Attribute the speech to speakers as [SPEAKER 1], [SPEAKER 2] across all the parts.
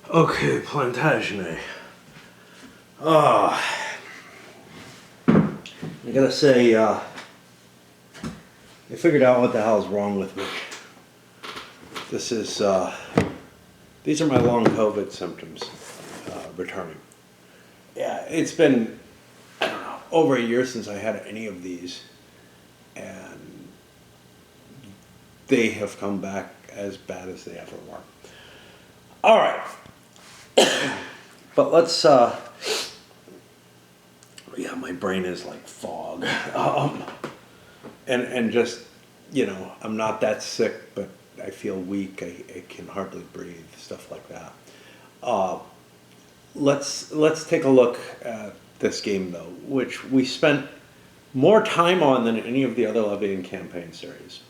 [SPEAKER 1] Okay, Plantagenet. Uh, I gotta say, I figured out what the hell's wrong with me. This is, these are my long COVID symptoms returning. Yeah, it's been, I don't know, over a year since I had any of these, and they have come back as bad as they ever were. All right. But let's, yeah, my brain is like fog. And just, I'm not that sick, but I feel weak. I can hardly breathe, stuff like that. Let's take a look at this game, though, which we spent more time on than any of the other Levian campaign series.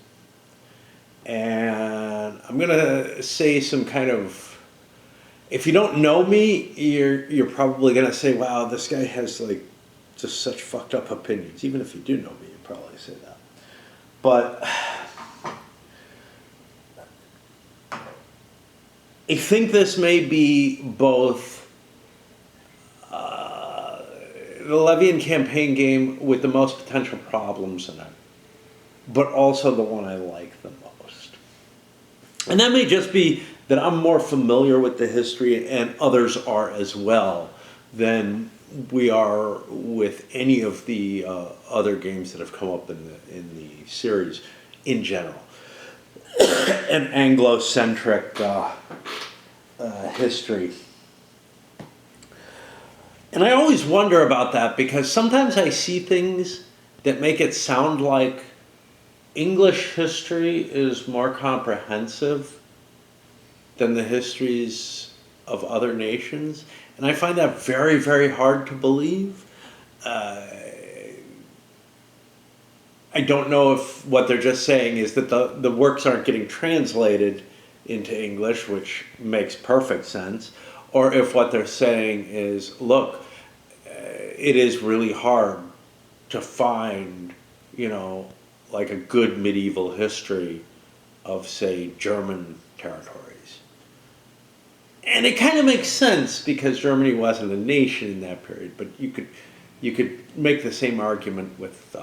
[SPEAKER 1] And I'm going to say some kind of, if you don't know me, you're probably going to say, wow, this guy has like just such fucked up opinions. Even if you do know me, you'd probably say that. But I think this may be both the Levian campaign game with the most potential problems in it, but also the one I like the most. And that may just be that I'm more familiar with the history, and others are as well, than we are with any of the other games that have come up in the series in general. An Anglo-centric history. And I always wonder about that, because sometimes I see things that make it sound like English history is more comprehensive than the histories of other nations. And I find that very, very hard to believe. I don't know if what they're just saying is that the works aren't getting translated into English, which makes perfect sense, or if what they're saying is, look, it is really hard to find, like a good medieval history of, say, German territories. And it kind of makes sense, because Germany wasn't a nation in that period, but you could make the same argument with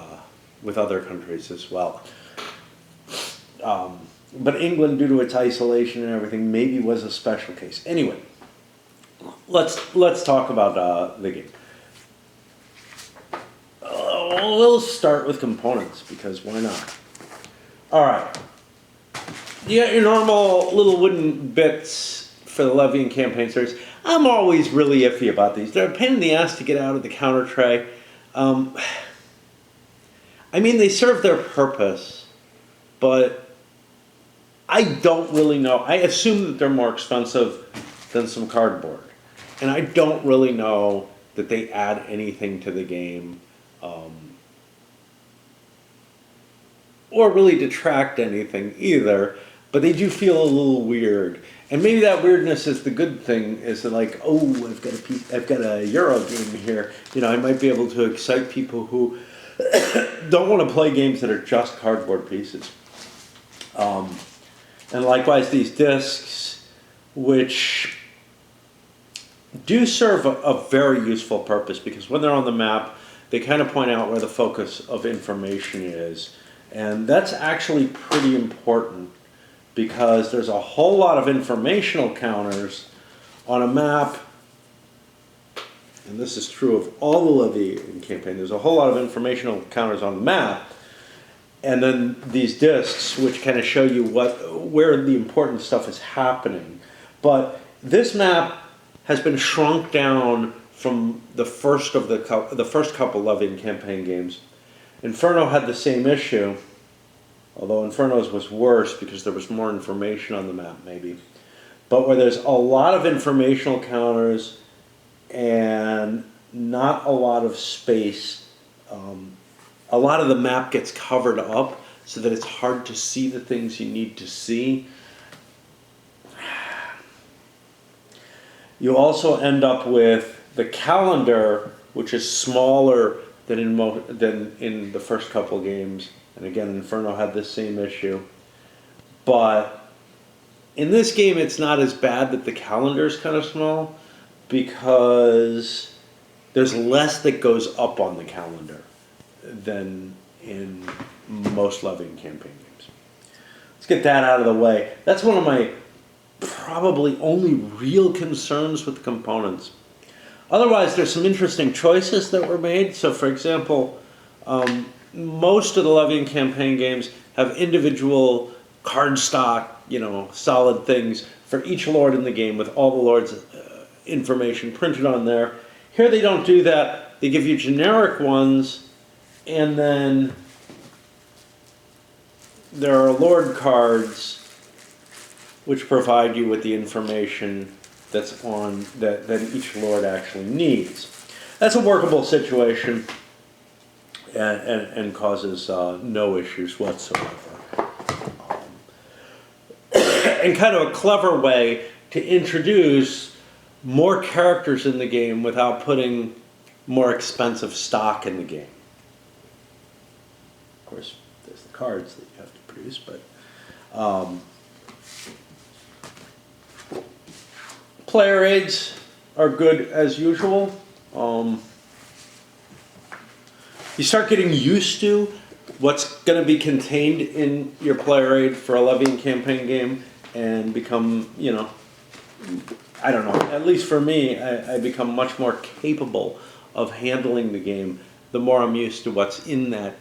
[SPEAKER 1] other countries as well. But England, due to its isolation and everything, maybe was a special case. Anyway, let's talk about the game. We'll start with components, because why not? All right. You got your normal little wooden bits for the Levian campaign series. I'm always really iffy about these. They're a pain in the ass to get out of the counter tray. They serve their purpose, but I don't really know. I assume that they're more expensive than some cardboard. And I don't really know that they add anything to the game, or really detract anything either, but they do feel a little weird. And maybe that weirdness is the good thing, is that like, oh, I've got a Euro game here. I might be able to excite people who don't want to play games that are just cardboard pieces. And likewise, these discs, which do serve a very useful purpose, because when they're on the map, they kind of point out where the focus of information is. And that's actually pretty important, because there's a whole lot of informational counters on a map, and this is true of all the Levian campaign. There's a whole lot of informational counters on the map, and then these discs, which kind of show you where the important stuff is happening. But this map has been shrunk down from the first couple Levian campaign games. Inferno had the same issue, although Inferno's was worse because there was more information on the map, maybe. But where there's a lot of informational counters and not a lot of space, a lot of the map gets covered up so that it's hard to see the things you need to see. You also end up with the calendar, which is smaller than in the first couple games. And again, Inferno had this same issue. But In this game, it's not as bad that the calendar is kind of small because there's less that goes up on the calendar than in most Levian campaign games. Let's get that out of the way. That's one of my probably only real concerns with the components. Otherwise, there's some interesting choices that were made. So, for example, most of the Levian campaign games have individual card stock, solid things for each lord in the game with all the lords' information printed on there. Here they don't do that. They give you generic ones, and then there are lord cards which provide you with the information that's on that each lord actually needs. That's a workable situation and causes no issues whatsoever. And kind of a clever way to introduce more characters in the game without putting more expensive stock in the game. Of course, there's the cards that you have to produce, but player aids are good as usual. You start getting used to what's going to be contained in your player aid for a Levian campaign game and become, I don't know, at least for me, I become much more capable of handling the game the more I'm used to what's in that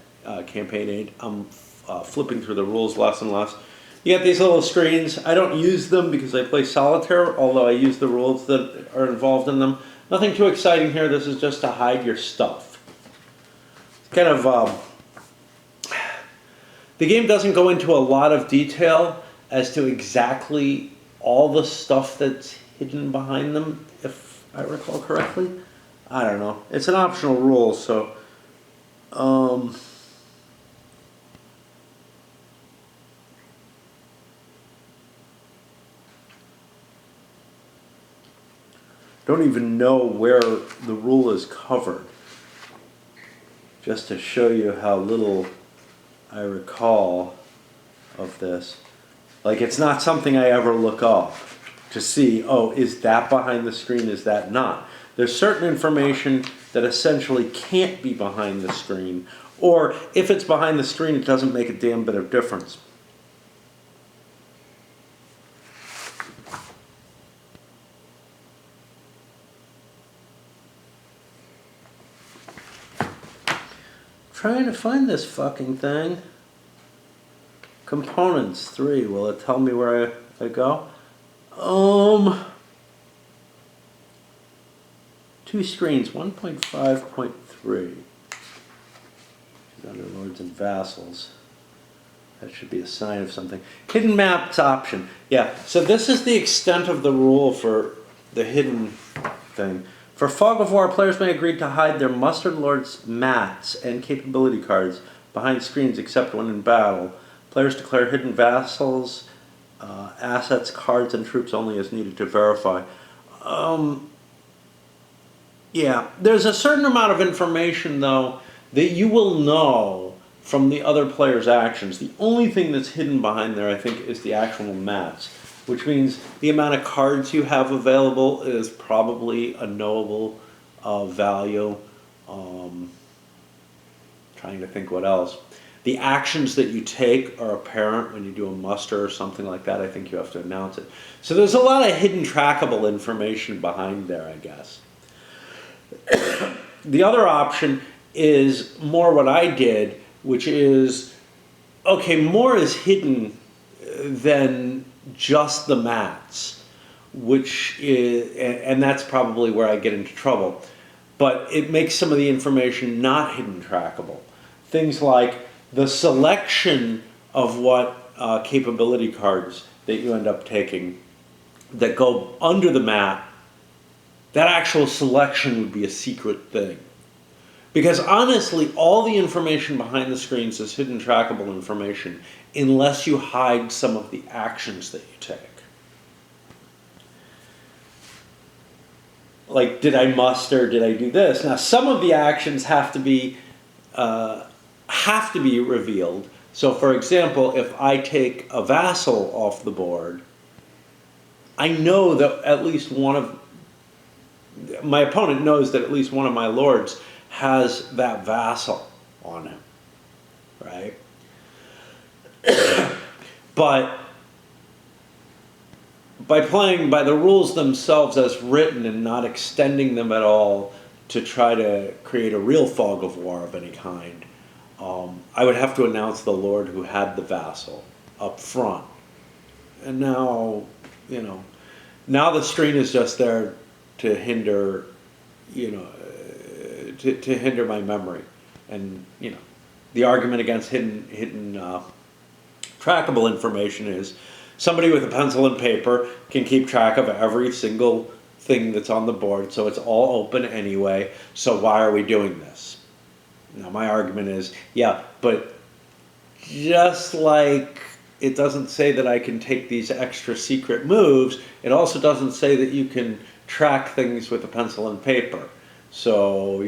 [SPEAKER 1] campaign aid. I'm flipping through the rules less and less. You get these little screens. I don't use them because I play solitaire, although I use the rules that are involved in them. Nothing too exciting here. This is just to hide your stuff. It's kind of... the game doesn't go into a lot of detail as to exactly all the stuff that's hidden behind them, if I recall correctly. I don't know. It's an optional rule, so... don't even know where the rule is covered. Just to show you how little I recall of this. Like, it's not something I ever look up to see, oh, is that behind the screen, is that not? There's certain information that essentially can't be behind the screen, or if it's behind the screen, it doesn't make a damn bit of difference. Trying to find this fucking thing. Components 3. Will it tell me where I go? 2 screens. 1.5.3. Under lords and vassals. That should be a sign of something. Hidden maps option. Yeah. So this is the extent of the rule for the hidden thing. For Fog of War, players may agree to hide their mustered lord's mats and capability cards behind screens except when in battle. Players declare hidden vassals, assets, cards, and troops only as needed to verify. Yeah, there's a certain amount of information, though, that you will know from the other player's actions. The only thing that's hidden behind there, I think, is the actual mats, which means the amount of cards you have available is probably a knowable value. Trying to think what else. The actions that you take are apparent when you do a muster or something like that. I think you have to announce it. So there's a lot of hidden trackable information behind there, I guess. The other option is more what I did, which is, okay, more is hidden than just the mats, which is, and that's probably where I get into trouble. But it makes some of the information not hidden trackable. Things like the selection of what capability cards that you end up taking that go under the mat, that actual selection would be a secret thing. Because honestly, all the information behind the screens is hidden trackable information unless you hide some of the actions that you take. Like, did I muster? Did I do this? Now, some of the actions have to be revealed. So, for example, if I take a vassal off the board, I know that at least one of my opponent knows that at least one of my lords has that vassal on him, right? But by playing by the rules themselves as written and not extending them at all to try to create a real fog of war of any kind, I would have to announce the lord who had the vassal up front. And now, now the screen is just there to hinder, to hinder my memory. And, the argument against hidden trackable information is somebody with a pencil and paper can keep track of every single thing that's on the board, so it's all open anyway, so why are we doing this? Now my argument is, yeah, but just like it doesn't say that I can take these extra secret moves, it also doesn't say that you can track things with a pencil and paper. So,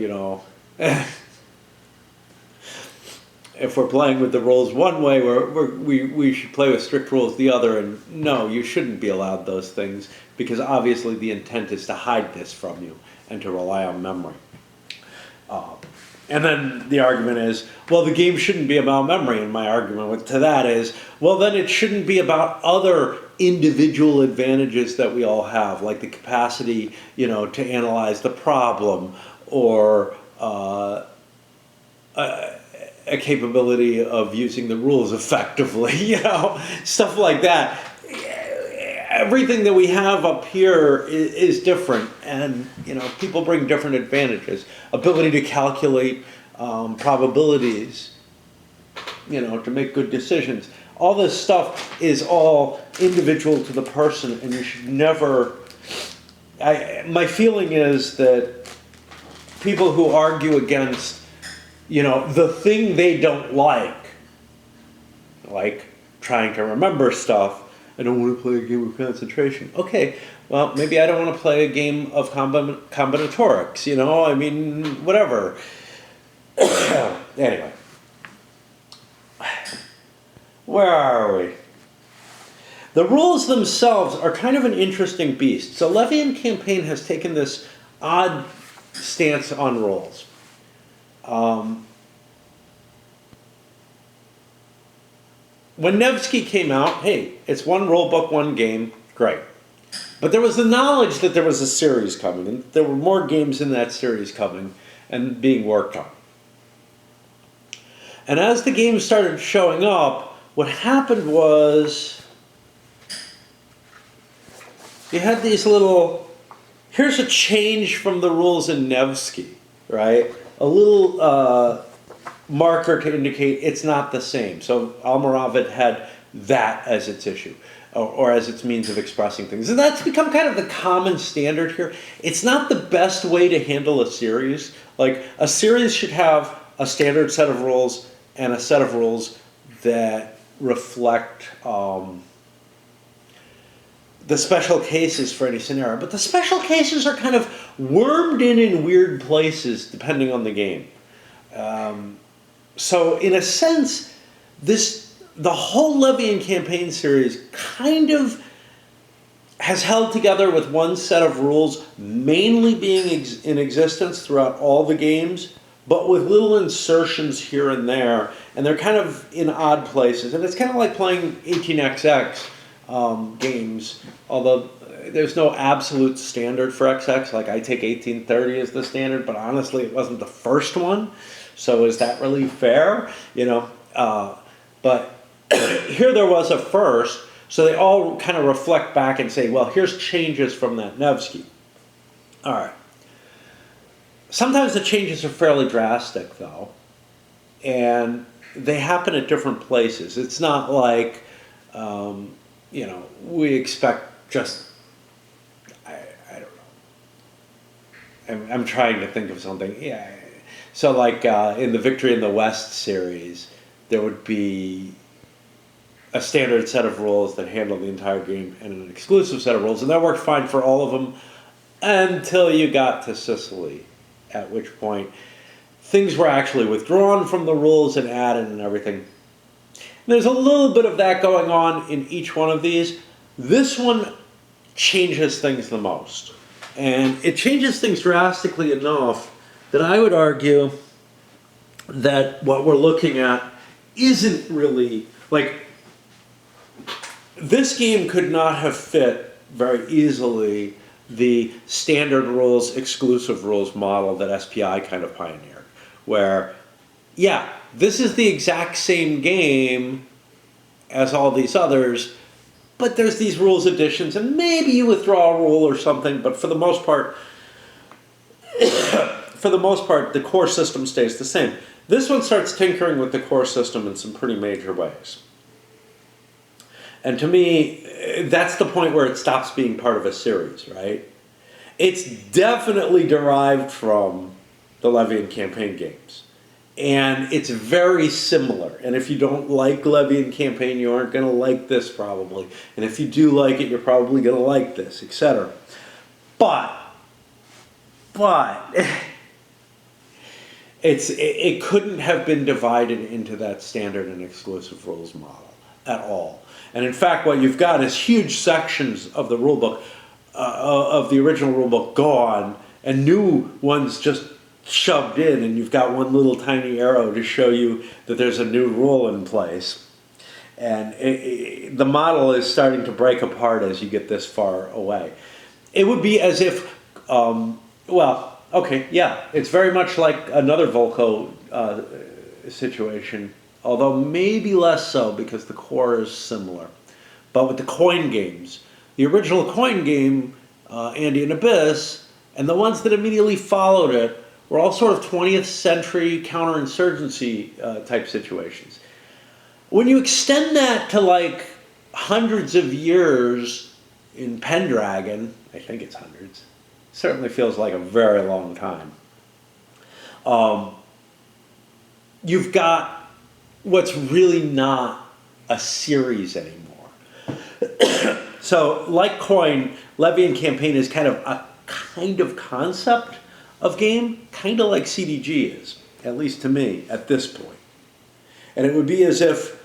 [SPEAKER 1] if we're playing with the rules one way, we should play with strict rules the other, and no, you shouldn't be allowed those things, because obviously the intent is to hide this from you and to rely on memory. And then the argument is, well, the game shouldn't be about memory, and my argument to that is, well, then it shouldn't be about other individual advantages that we all have, like the capacity, to analyze the problem, or a capability of using the rules effectively, stuff like that. Everything that we have up here is different, and people bring different advantages. Ability to calculate probabilities, to make good decisions. All this stuff is all individual to the person, and you should never. My feeling is that people who argue against, the thing they don't like trying to remember stuff. I don't want to play a game of concentration. Okay, well, maybe I don't want to play a game of combinatorics, whatever. Anyway. Where are we? The rules themselves are kind of an interesting beast. So Levian Campaign has taken this odd stance on rules. When Nevsky came out, hey, it's one rule book, one game, great. But there was the knowledge that there was a series coming, and there were more games in that series coming and being worked on. And as the games started showing up, what happened was you had these little, here's a change from the rules in Nevsky, right? A little marker to indicate it's not the same. So Almoravid had that as its issue, or as its means of expressing things. And that's become kind of the common standard here. It's not the best way to handle a series. Like, a series should have a standard set of rules and a set of rules that reflect the special cases for any scenario. But the special cases are kind of wormed in weird places depending on the game. So in a sense, the whole Levian Campaign series kind of has held together with one set of rules, mainly being in existence throughout all the games, but with little insertions here and there, and they're kind of in odd places. And it's kind of like playing 18XX games, although there's no absolute standard for XX. Like, I take 1830 as the standard, but honestly, it wasn't the first one. So is that really fair? But here there was a first, so they all kind of reflect back and say, well, here's changes from that Nevsky. All right. Sometimes the changes are fairly drastic, though, and they happen at different places. It's not like, we expect just, I don't know. I'm trying to think of something. Yeah. So like in the Victory in the West series, there would be a standard set of rules that handle the entire game and an exclusive set of rules, and that worked fine for all of them until you got to Sicily, at which point things were actually withdrawn from the rules and added and everything. And there's a little bit of that going on in each one of these. This one, changes things the most. And it changes things drastically enough that I would argue that what we're looking at isn't really, like, this game could not have fit very easily the standard rules, exclusive rules model that SPI kind of pioneered, where, yeah, this is the exact same game as all these others, but there's these rules additions, and maybe you withdraw a rule or something, but for the most part, the core system stays the same. This one starts tinkering with the core system in some pretty major ways. And to me, that's the point where it stops being part of a series, right? It's definitely derived from the Levy and Campaign games. And it's very similar. And if you don't like Levy and Campaign, you aren't going to like this probably. And if you do like it, you're probably going to like this, etc. But it couldn't have been divided into that standard and exclusive rules model at all. And in fact, what you've got is huge sections of the rulebook, of the original rulebook gone, and new ones just shoved in, and you've got one little tiny arrow to show you that there's a new rule in place. And the model is starting to break apart as you get this far away. It would be as if, it's very much like another Volko situation, although maybe less so because the core is similar. But with the coin games, the original coin game, Andy and Abyss, and the ones that immediately followed it, were all sort of 20th century counterinsurgency type situations. When you extend that to like hundreds of years in Pendragon, I think it's hundreds, certainly feels like a very long time, you've got what's really not a series anymore. So like Coin, Levy and Campaign is kind of a concept of game, kind of like CDG is, at least to me, at this point. And it would be as if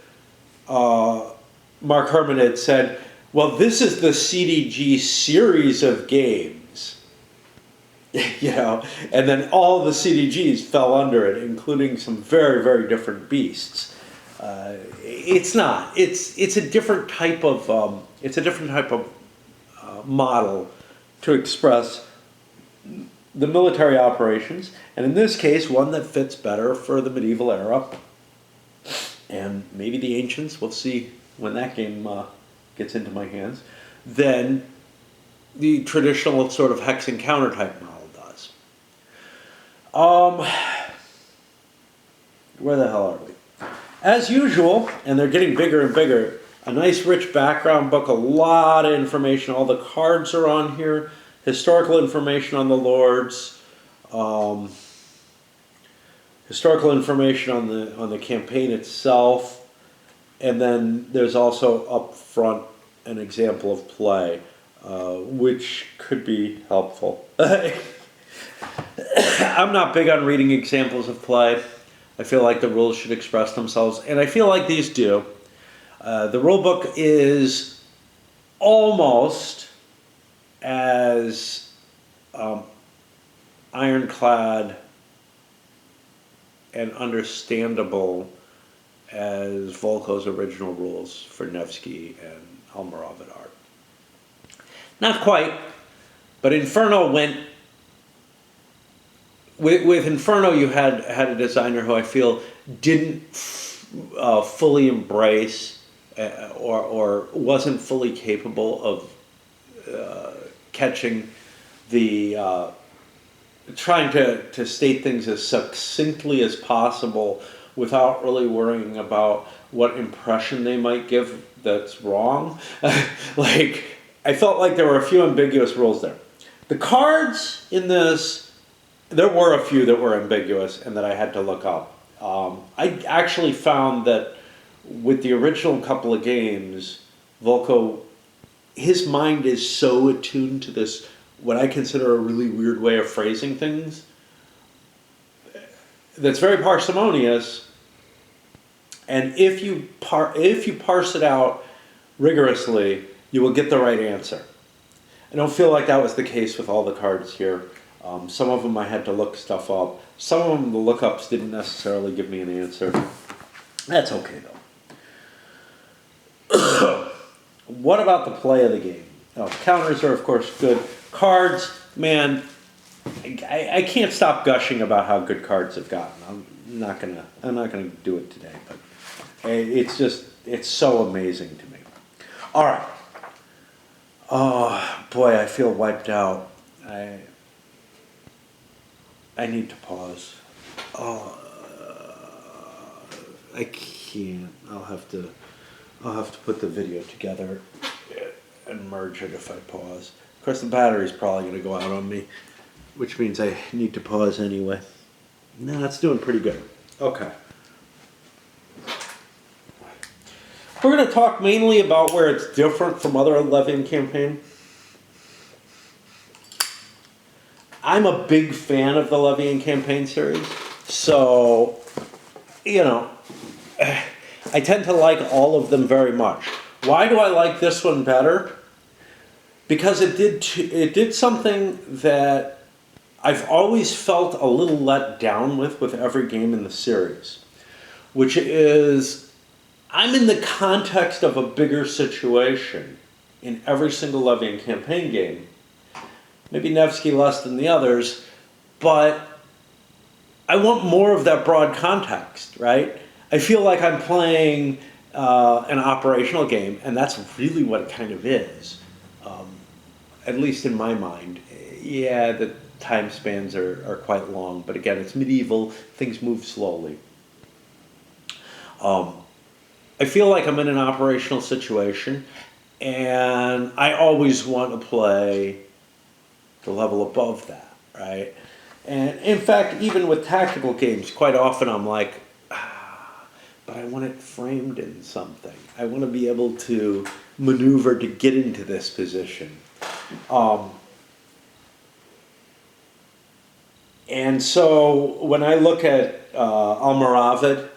[SPEAKER 1] Mark Herman had said, well, this is the CDG series of games, and then all the CDGs fell under it, including some very, very different beasts. It's not. It's a different type of model to express the military operations, and in this case, one that fits better for the medieval era, and maybe the ancients. We'll see when that game gets into my hands. Than the traditional sort of hex and counter type model does. Where the hell are we? As usual, and they're getting bigger and bigger, a nice rich background book, a lot of information. All the cards are on here, historical information on the lords, historical information on the campaign itself, and then there's also up front an example of play, which could be helpful. I'm not big on reading examples of play. I feel like the rules should express themselves, and I feel like these do. The rule book is almost as ironclad and understandable as Volko's original rules for Nevsky and Almoravid are. Not quite, but Inferno went... With Inferno, you had a designer who I feel didn't fully embrace or wasn't fully capable of catching the... trying to state things as succinctly as possible without really worrying about what impression they might give that's wrong. I felt like there were a few ambiguous rules there. The cards in this... There were a few that were ambiguous and that I had to look up. I actually found that with the original couple of games, Volko, his mind is so attuned to this, what I consider a really weird way of phrasing things, that's very parsimonious. And if you parse it out rigorously, you will get the right answer. I don't feel like that was the case with all the cards here. Some of them I had to look stuff up. Some of them, the lookups didn't necessarily give me an answer. That's okay, though. What about the play of the game? Oh, counters are, of course, good. Cards, man, I can't stop gushing about how good cards have gotten. I'm not gonna do it today, but it's so amazing to me. All right. Oh boy, I feel wiped out. I need to pause. Oh, I can't. I'll have to put the video together and merge it if I pause. Of course, the battery's probably going to go out on me, which means I need to pause anyway. No, it's doing pretty good. Okay. We're going to talk mainly about where it's different from other Levian campaign. I'm a big fan of the Levian campaign series, so, you know, I tend to like all of them very much. Why do I like this one better? Because it did something that I've always felt a little let down with every game in the series, which is I'm in the context of a bigger situation in every single Levian campaign game. Maybe Nevsky less than the others, but I want more of that broad context, right? I feel like I'm playing an operational game, and that's really what it kind of is, at least in my mind. Yeah, the time spans are quite long, but again, it's medieval, things move slowly. I feel like I'm in an operational situation, and I always want to play the level above that, right? And in fact, even with tactical games, quite often I'm like, but I want it framed in something. I want to be able to maneuver to get into this position. And so when I look at Almoravid,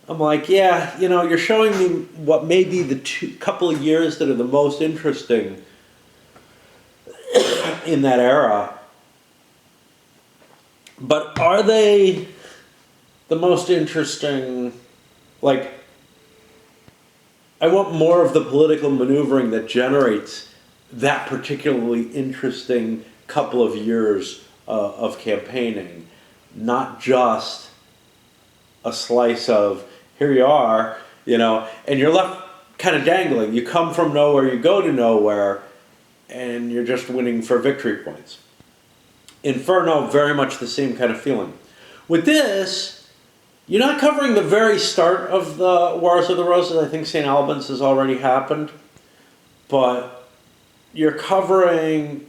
[SPEAKER 1] I'm like, yeah, you know, you're showing me what may be the couple of years that are the most interesting in that era. But are they the most interesting? Like, I want more of the political maneuvering that generates that particularly interesting couple of years of campaigning, not just a slice of, here you are, you know, and you're left kind of dangling. You come from nowhere, you go to nowhere, and you're just winning for victory points. Inferno, very much the same kind of feeling. With this, you're not covering the very start of the Wars of the Roses. I think St. Albans has already happened. But you're covering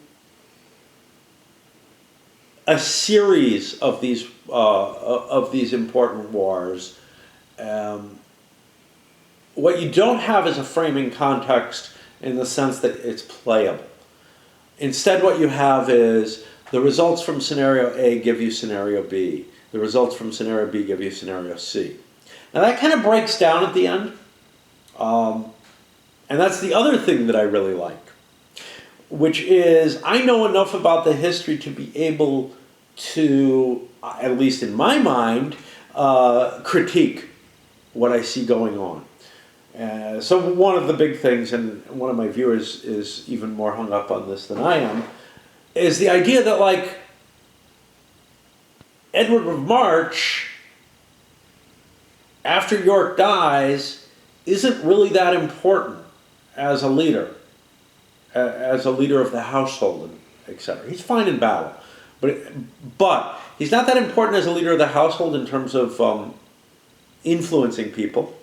[SPEAKER 1] a series of these important wars. What you don't have is a framing context in the sense that it's playable. Instead, what you have is the results from scenario A give you scenario B. The results from scenario B give you scenario C. Now that kind of breaks down at the end. And that's the other thing that I really like, which is I know enough about the history to be able to, at least in my mind, critique what I see going on. So one of the big things, and one of my viewers is even more hung up on this than I am, is the idea that, like, Edward of March, after York dies, isn't really that important as a leader of the household, etc. He's fine in battle, but he's not that important as a leader of the household in terms of influencing people.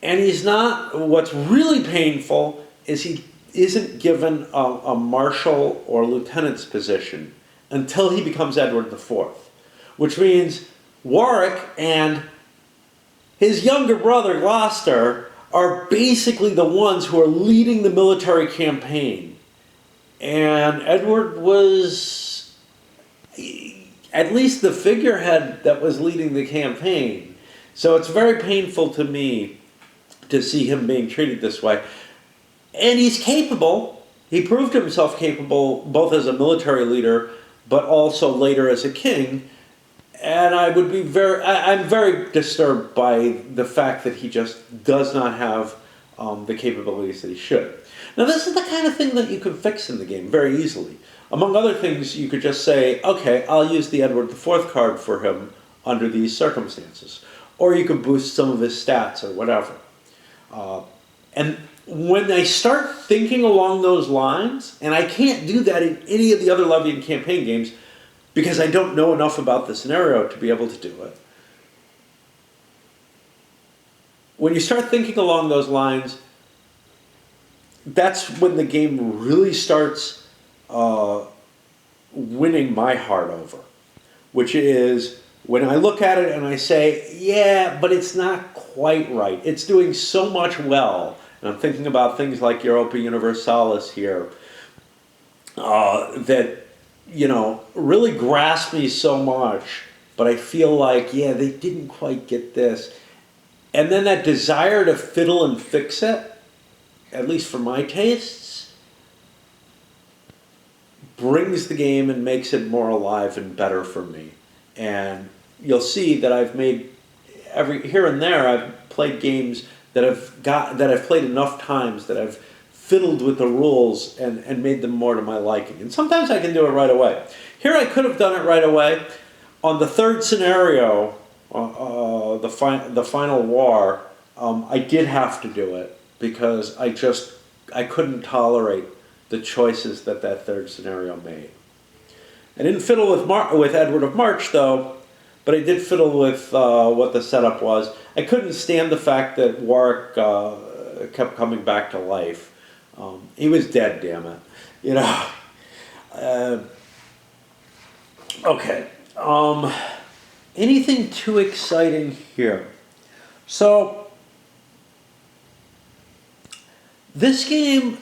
[SPEAKER 1] And he's not, what's really painful is he isn't given a marshal or lieutenant's position until he becomes Edward IV, which means Warwick and his younger brother Gloucester are basically the ones who are leading the military campaign. And Edward was at least the figurehead that was leading the campaign. So it's very painful to me to see him being treated this way. And he's capable, He proved himself capable both as a military leader, but also later as a king. And I'm very disturbed by the fact that he just does not have the capabilities that he should. Now, this is the kind of thing that you can fix in the game very easily. Among other things, you could just say, okay, I'll use the Edward IV card for him under these circumstances. Or you could boost some of his stats or whatever. And when I start thinking along those lines, and I can't do that in any of the other Levian campaign games because I don't know enough about the scenario to be able to do it. When you start thinking along those lines, that's when the game really starts winning my heart over, which is when I look at it and I say, yeah, but it's not quite right. It's doing so much well. And I'm thinking about things like Europa Universalis here that, really grasp me so much, but I feel like, yeah, they didn't quite get this. And then that desire to fiddle and fix it, at least for my tastes, brings the game and makes it more alive and better for me. And you'll see that I've made here and there I've played games that I've played enough times that I've fiddled with the rules and made them more to my liking. And sometimes I can do it right away. Here I could have done it right away. On the third scenario, the final war, I did have to do it because I couldn't tolerate the choices that third scenario made. I didn't fiddle with Edward of March though, but I did fiddle with what the setup was. I couldn't stand the fact that Warwick kept coming back to life. He was dead, damn it. Okay. Anything too exciting here? So, this game,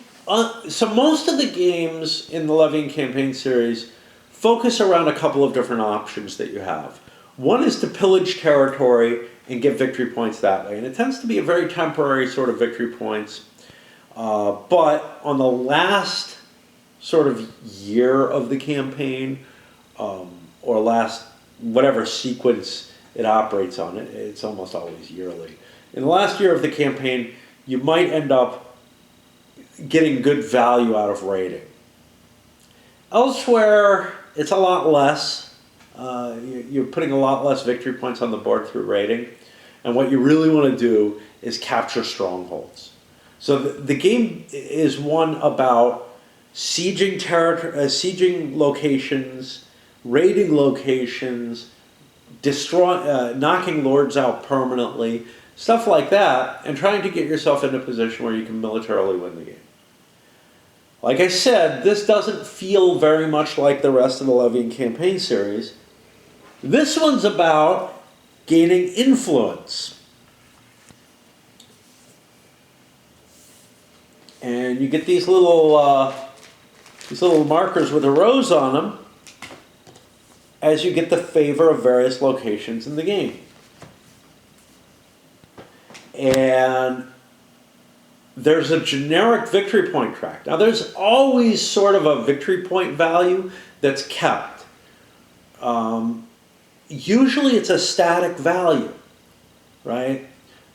[SPEAKER 1] so most of the games in the Levian campaign series focus around a couple of different options that you have. One is to pillage territory and get victory points that way, and it tends to be a very temporary sort of victory points. But on the last sort of year of the campaign, or last whatever sequence it operates on, it's almost always yearly. In the last year of the campaign, you might end up getting good value out of raiding. Elsewhere, it's a lot less. You're putting a lot less victory points on the board through raiding. And what you really want to do is capture strongholds. So the game is one about sieging locations, raiding locations, knocking lords out permanently, stuff like that, and trying to get yourself in a position where you can militarily win the game. Like I said, this doesn't feel very much like the rest of the Levian campaign series. This one's about gaining influence. And you get these little markers with a rose on them as you get the favor of various locations in the game. And there's a generic victory point track. Now there's always sort of a victory point value that's kept. Usually it's a static value, right,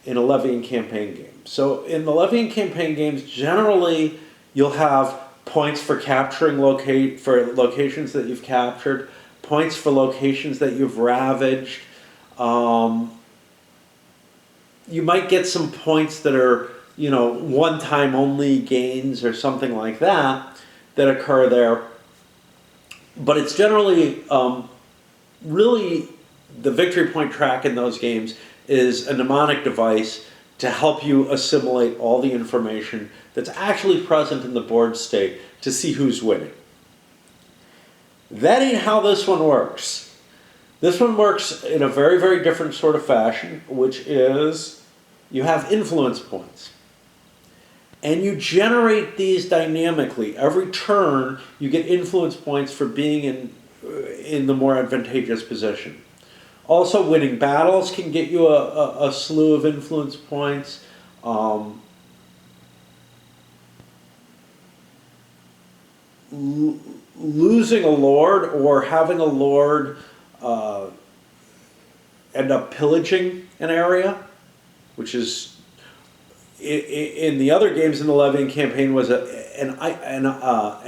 [SPEAKER 1] in a Levian campaign game. So in the Levian campaign games, generally you'll have points for capturing locations that you've captured, points for locations that you've ravaged. You might get some points that are, one-time only gains or something like that occur there. But it's generally, really, the victory point track in those games is a mnemonic device to help you assimilate all the information that's actually present in the board state to see who's winning. That ain't how this one works. This one works in a very, very different sort of fashion, which is you have influence points. And you generate these dynamically. Every turn, you get influence points for being in the more advantageous position. Also, winning battles can get you a slew of influence points. losing a lord or having a lord end up pillaging an area, which is in the other games in the Levian campaign was an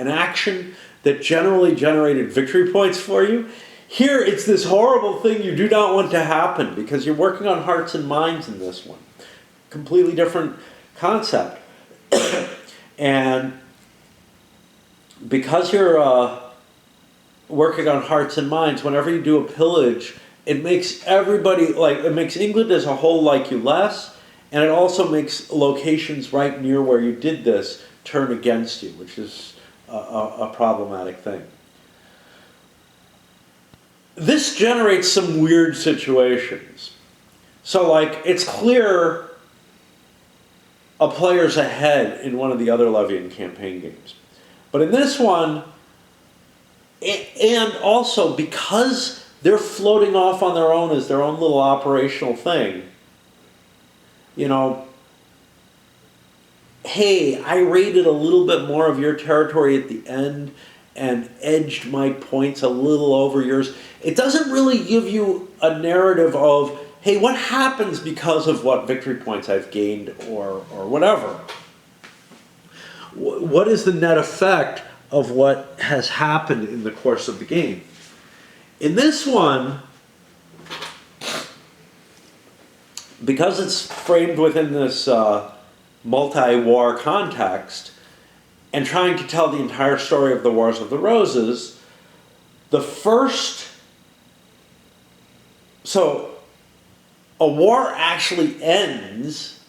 [SPEAKER 1] action that generally generated victory points for you. Here, it's this horrible thing you do not want to happen because you're working on hearts and minds in this one. Completely different concept. And because you're working on hearts and minds, whenever you do a pillage, it makes everybody, it makes England as a whole like you less, and it also makes locations right near where you did this turn against you, which is a problematic thing. This generates some weird situations. So, it's clear a player's ahead in one of the other Levian campaign games. But in this one, and also because they're floating off on their own as their own little operational thing, hey, I raided a little bit more of your territory at the end and edged my points a little over yours. It doesn't really give you a narrative of, hey, what happens because of what victory points I've gained or whatever. What is the net effect of what has happened in the course of the game? In this one, because it's framed within this multi-war context and trying to tell the entire story of the Wars of the Roses, so a war actually ends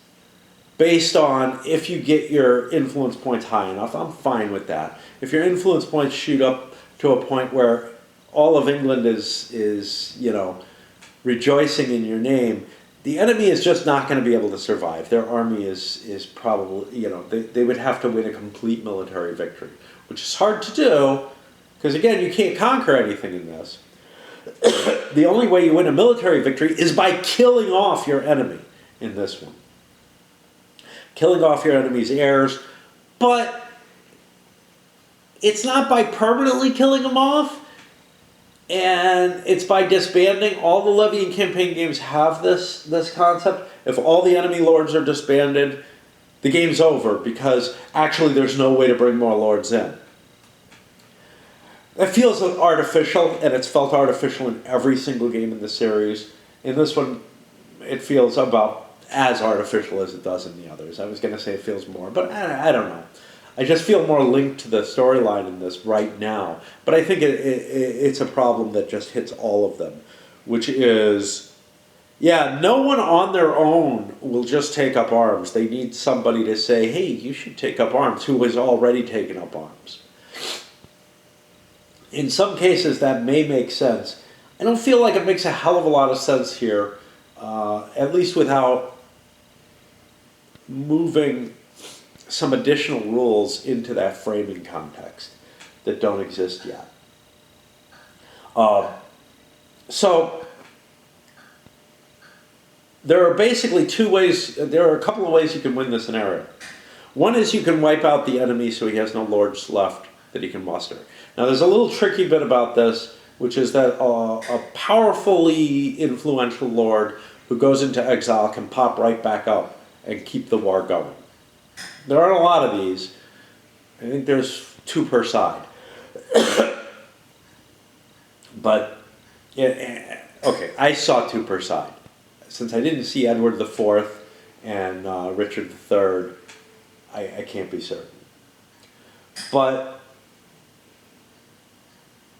[SPEAKER 1] based on if you get your influence points high enough. I'm fine with that. If your influence points shoot up to a point where all of England is rejoicing in your name, the enemy is just not going to be able to survive. Their army is probably, they would have to win a complete military victory, which is hard to do, because again, you can't conquer anything in this. The only way you win a military victory is by killing off your enemy in this one. Killing off your enemy's heirs, but it's not by permanently killing them off, and it's by disbanding. All the Levian campaign games have this concept. If all the enemy lords are disbanded, the game's over, because actually there's no way to bring more lords in. It feels artificial, and it's felt artificial in every single game in the series. In this one, it feels about as artificial as it does in the others. I was going to say it feels more, but I don't know. I just feel more linked to the storyline in this right now. But I think it's a problem that just hits all of them, which is, no one on their own will just take up arms. They need somebody to say, hey, you should take up arms, who has already taken up arms. In some cases, that may make sense. I don't feel like it makes a hell of a lot of sense here, at least without moving some additional rules into that framing context that don't exist yet. So there are basically there are a couple of ways you can win this scenario. One is you can wipe out the enemy so he has no lords left that he can muster. Now there's a little tricky bit about this, which is that a powerfully influential lord who goes into exile can pop right back up and keep the war going. There aren't a lot of these. I think there's 2 per side. But, okay, I saw 2 per side. Since I didn't see Edward IV and Richard III, I can't be certain. But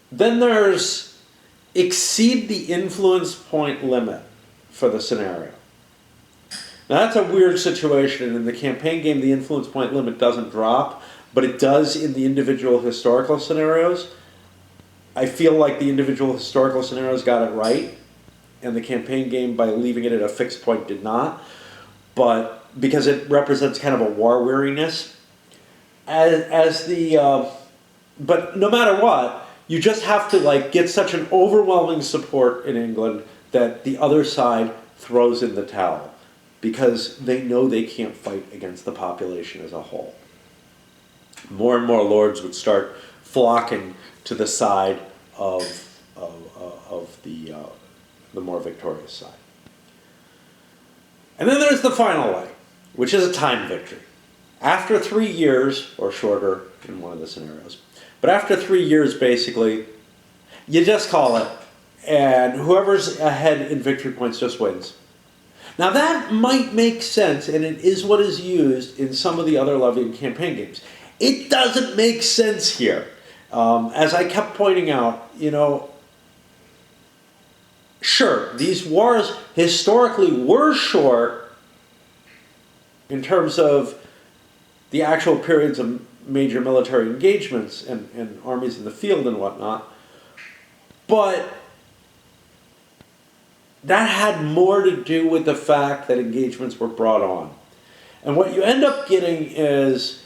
[SPEAKER 1] then there's exceed the influence point limit for the scenario. Now that's a weird situation. In the campaign game, the influence point limit doesn't drop, but it does in the individual historical scenarios. I feel like the individual historical scenarios got it right, and the campaign game, by leaving it at a fixed point, did not. But because it represents kind of a war weariness, but no matter what, you just have to get such an overwhelming support in England that the other side throws in the towel, because they know they can't fight against the population as a whole. More and more lords would start flocking to the side of the more victorious side. And then there's the final way, which is a time victory. After 3 years, or shorter in one of the scenarios, but after 3 years, basically, you just call it, and whoever's ahead in victory points just wins. Now that might make sense, and it is what is used in some of the other Levian campaign games. It doesn't make sense here. As I kept pointing out, sure, these wars historically were short in terms of the actual periods of major military engagements and armies in the field and whatnot, but that had more to do with the fact that engagements were brought on. And what you end up getting is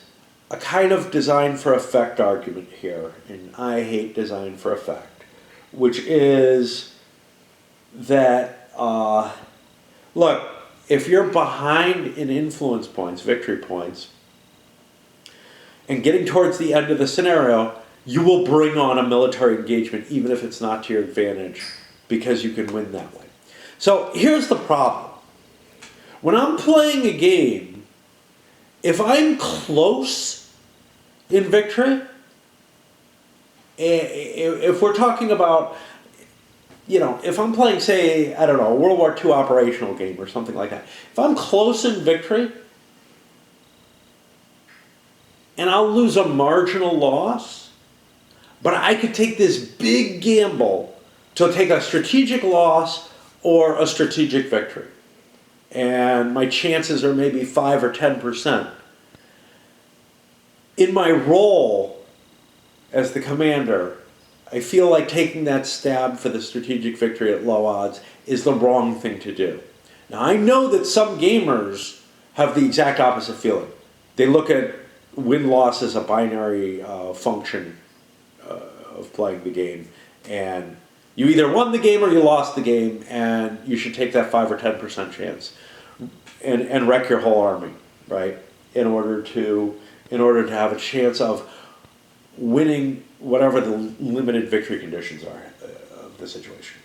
[SPEAKER 1] a kind of design for effect argument here, and I hate design for effect, which is that, look, if you're behind in influence points, victory points, and getting towards the end of the scenario, you will bring on a military engagement even if it's not to your advantage because you can win that way. So here's the problem. When I'm playing a game, if I'm close in victory, if we're talking about, if I'm playing, say, I don't know, a World War II operational game or something like that, if I'm close in victory, and I'll lose a marginal loss, but I could take this big gamble to take a strategic loss or a strategic victory. And my chances are maybe 5 or 10%. In my role as the commander, I feel like taking that stab for the strategic victory at low odds is the wrong thing to do. Now, I know that some gamers have the exact opposite feeling. They look at win-loss as a binary function of playing the game, and you either won the game or you lost the game, and you should take that 5 or 10% chance and wreck your whole army, right? In order to have a chance of winning whatever the limited victory conditions are of the situation.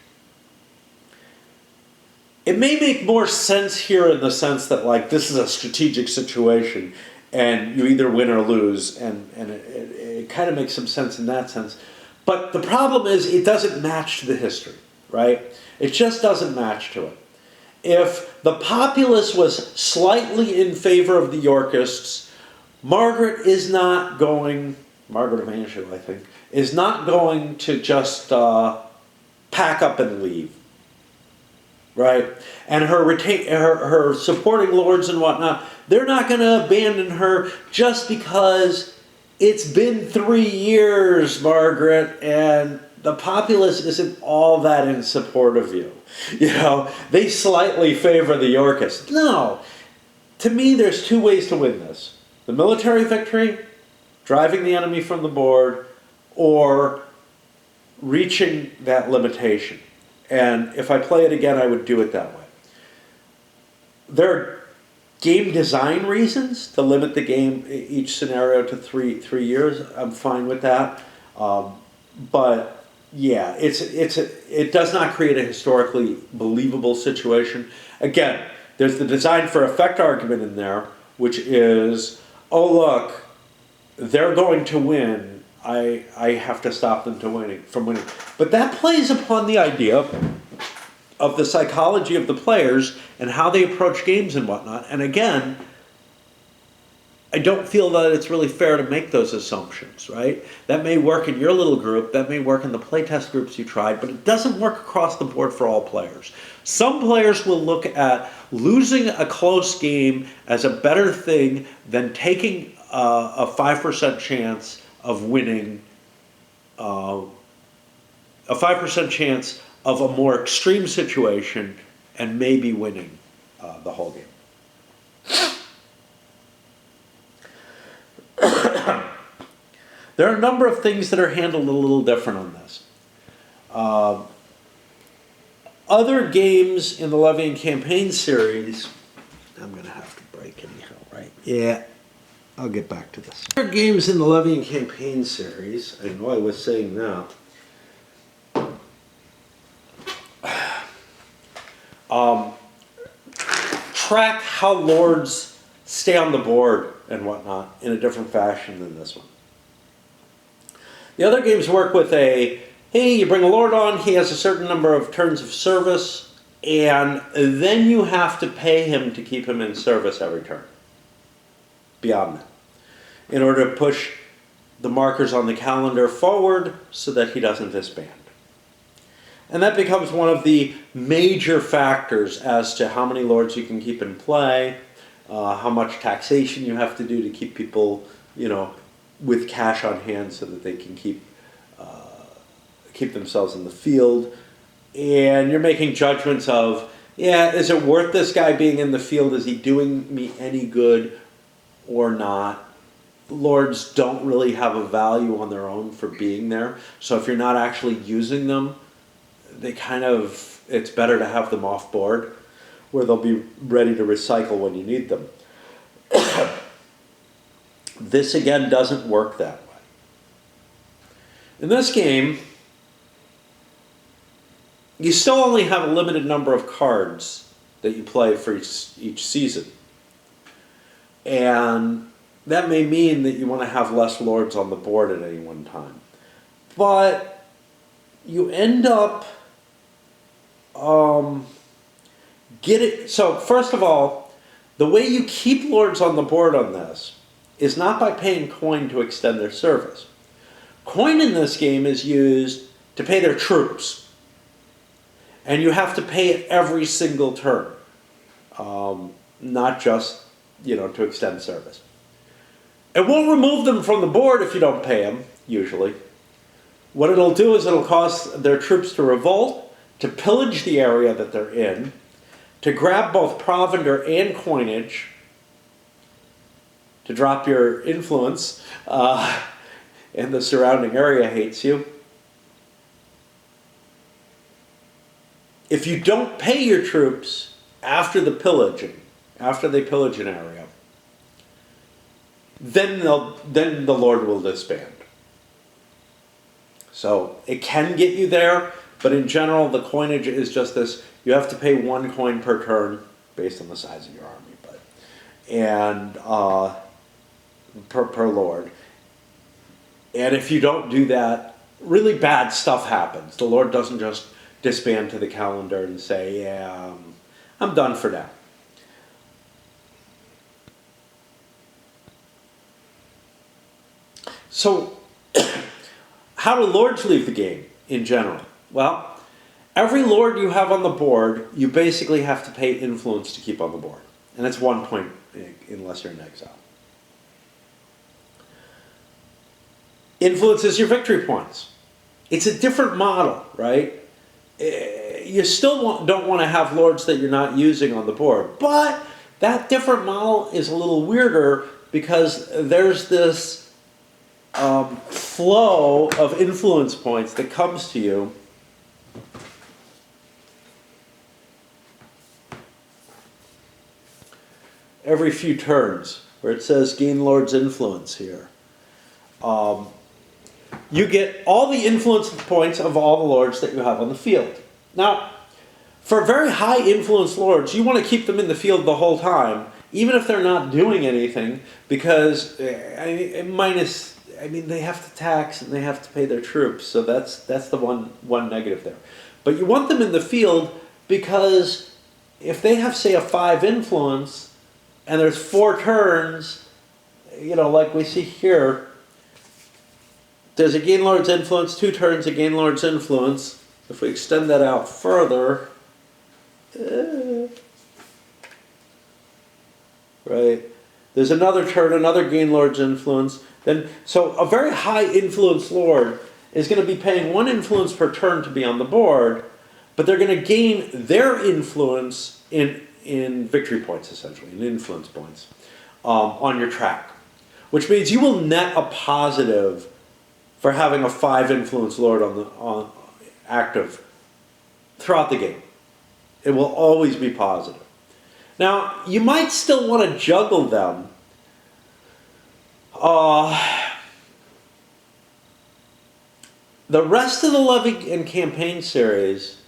[SPEAKER 1] It may make more sense here in the sense that, like, this is a strategic situation and you either win or lose, and it kind of makes some sense in that sense. But the problem is it doesn't match to the history, right? It just doesn't match to it. If the populace was slightly in favor of the Yorkists, Margaret of Anjou, I think, is not going to just pack up and leave, right? And her supporting lords and whatnot, they're not going to abandon her just because it's been 3 years, Margaret, and the populace isn't all that in support of you. They slightly favor the Yorkists. No. To me, there's 2 ways to win this. The military victory, driving the enemy from the board, or reaching that limitation. And if I play it again, I would do it that way. There are game design reasons to limit the game, each scenario, to three years. I'm fine with that. But yeah, it does not create a historically believable situation. Again, there's the design for effect argument in there, which is, oh look, they're going to win. I have to stop them from winning. But that plays upon the idea of the psychology of the players and how they approach games and whatnot. And again, I don't feel that it's really fair to make those assumptions, right? That may work in your little group, that may work in the playtest groups you tried, but it doesn't work across the board for all players. Some players will look at losing a close game as a better thing than taking a 5% chance of winning, a 5% chance of a more extreme situation and maybe winning the whole game. There are a number of things that are handled a little different on this. Other games in the Levian campaign series, I'm going to have to break anyhow, right? Yeah. I'll get back to this. Other games in the Levy and Campaign series, I know I was saying that. Track how lords stay on the board and whatnot in a different fashion than this one. The other games work with hey, you bring a lord on, he has a certain number of turns of service, and then you have to pay him to keep him in service every turn. Beyond that. In order to push the markers on the calendar forward so that he doesn't disband. And that becomes one of the major factors as to how many lords you can keep in play, how much taxation you have to do to keep people, with cash on hand so that they can keep themselves in the field. And you're making judgments of, is it worth this guy being in the field? Is he doing me any good or not? Lords don't really have a value on their own for being there. So if you're not actually using them, it's better to have them off board where they'll be ready to recycle when you need them. This again doesn't work that way. In this game, you still only have a limited number of cards that you play for each season. And that may mean that you want to have less lords on the board at any one time. But you end up so first of all, the way you keep lords on the board on this is not by paying coin to extend their service. Coin in this game is used to pay their troops. And you have to pay it every single turn. Not just, to extend service. It won't remove them from the board if you don't pay them, usually. What it'll do is it'll cause their troops to revolt, to pillage the area that they're in, to grab both provender and coinage, to drop your influence, and the surrounding area hates you. If you don't pay your troops after the pillaging, after they pillage an area, then the Lord will disband. So it can get you there, but in general, the coinage is just this. You have to pay 1 coin per turn, based on the size of your army, and per Lord. And if you don't do that, really bad stuff happens. The Lord doesn't just disband to the calendar and say, I'm done for now. So, how do lords leave the game in general? Well, every lord you have on the board, you basically have to pay influence to keep on the board. And it's 1 point unless you're in exile. Influence is your victory points. It's a different model, right? You still don't want to have lords that you're not using on the board. But that different model is a little weirder because there's this flow of influence points that comes to you every few turns, where it says gain Lord's influence here. You get all the influence points of all the lords that you have on the field. Now, for very high influence lords, you want to keep them in the field the whole time, even if they're not doing anything, because they have to tax and they have to pay their troops, so that's the one negative there. But you want them in the field because if they have, say, a 5 influence and there's 4 turns, like we see here, there's a gain Lord's influence, 2 turns, a gain Lord's influence. If we extend that out further, right, there's another turn, another gain Lord's influence. So a very high influence lord is going to be paying 1 influence per turn to be on the board, but they're going to gain their influence in victory points, essentially, in influence points, on your track. Which means you will net a positive for having a 5 influence lord on active throughout the game. It will always be positive. Now, you might still want to juggle them Uh, the rest of the levy and campaign series,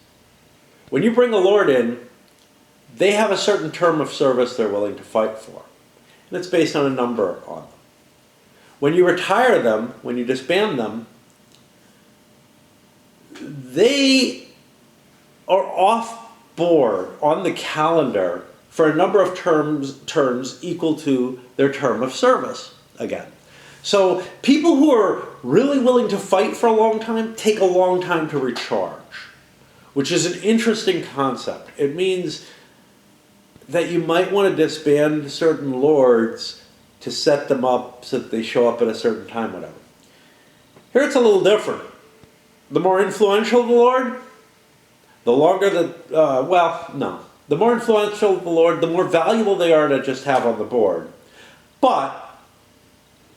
[SPEAKER 1] when you bring a lord in, they have a certain term of service they're willing to fight for. And it's based on a number on them. When you retire them, when you disband them, they are off board on the calendar for a number of terms equal to their term of service again. So people who are really willing to fight for a long time take a long time to recharge, which is an interesting concept. It means that you might want to disband certain lords to set them up so that they show up at a certain time, whatever. Here it's a little different. The more influential the lord, the longer the, the more influential the lord, the more valuable they are to just have on the board. But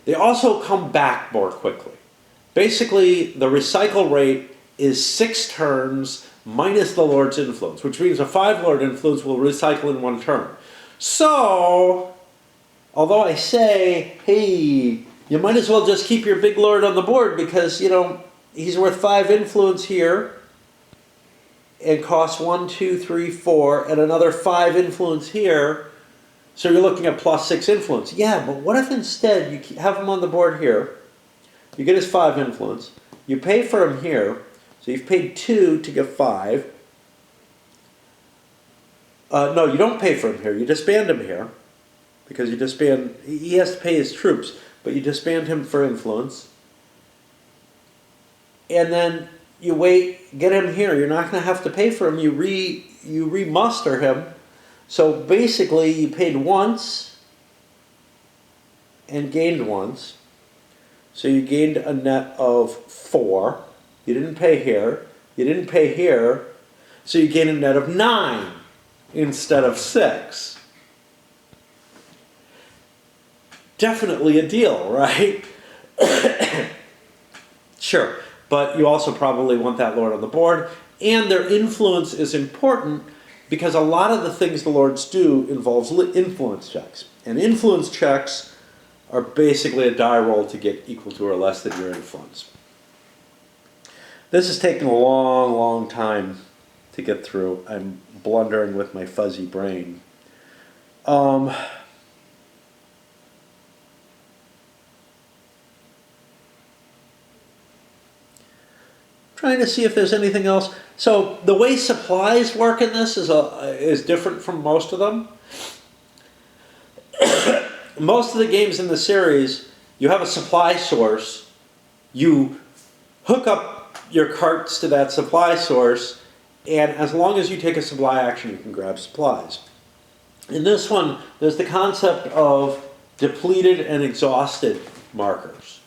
[SPEAKER 1] they also come back more quickly. Basically, the recycle rate is 6 turns minus the lord's influence, which means a 5 lord influence will recycle in 1 turn. So, although I say, hey, you might as well just keep your big lord on the board because, he's worth 5 influence here and costs 1, 2, 3, 4, and another 5 influence here. So you're looking at plus 6 influence. Yeah, but what if instead you have him on the board here, you get his 5 influence, you pay for him here, so you've paid 2 to get 5. No, you don't pay for him here, you disband him here, because you disband, he has to pay his troops, but you disband him for influence. And then you wait, get him here, you're not going to have to pay for him, you re-muster him. So basically, you paid once and gained once. So you gained a net of 4. You didn't pay here. You didn't pay here. So you gained a net of 9 instead of 6. Definitely a deal, right? Sure. But you also probably want that lord on the board. And their influence is important because a lot of the things the lords do involves influence checks. And influence checks are basically a die roll to get equal to or less than your influence. This has taken a long, long time to get through. I'm blundering with my fuzzy brain. Trying to see if there's anything else. So the way supplies work in this is different from most of them. Most of the games in the series, you have a supply source. You hook up your carts to that supply source, and as long as you take a supply action, you can grab supplies. In this one, there's the concept of depleted and exhausted markers,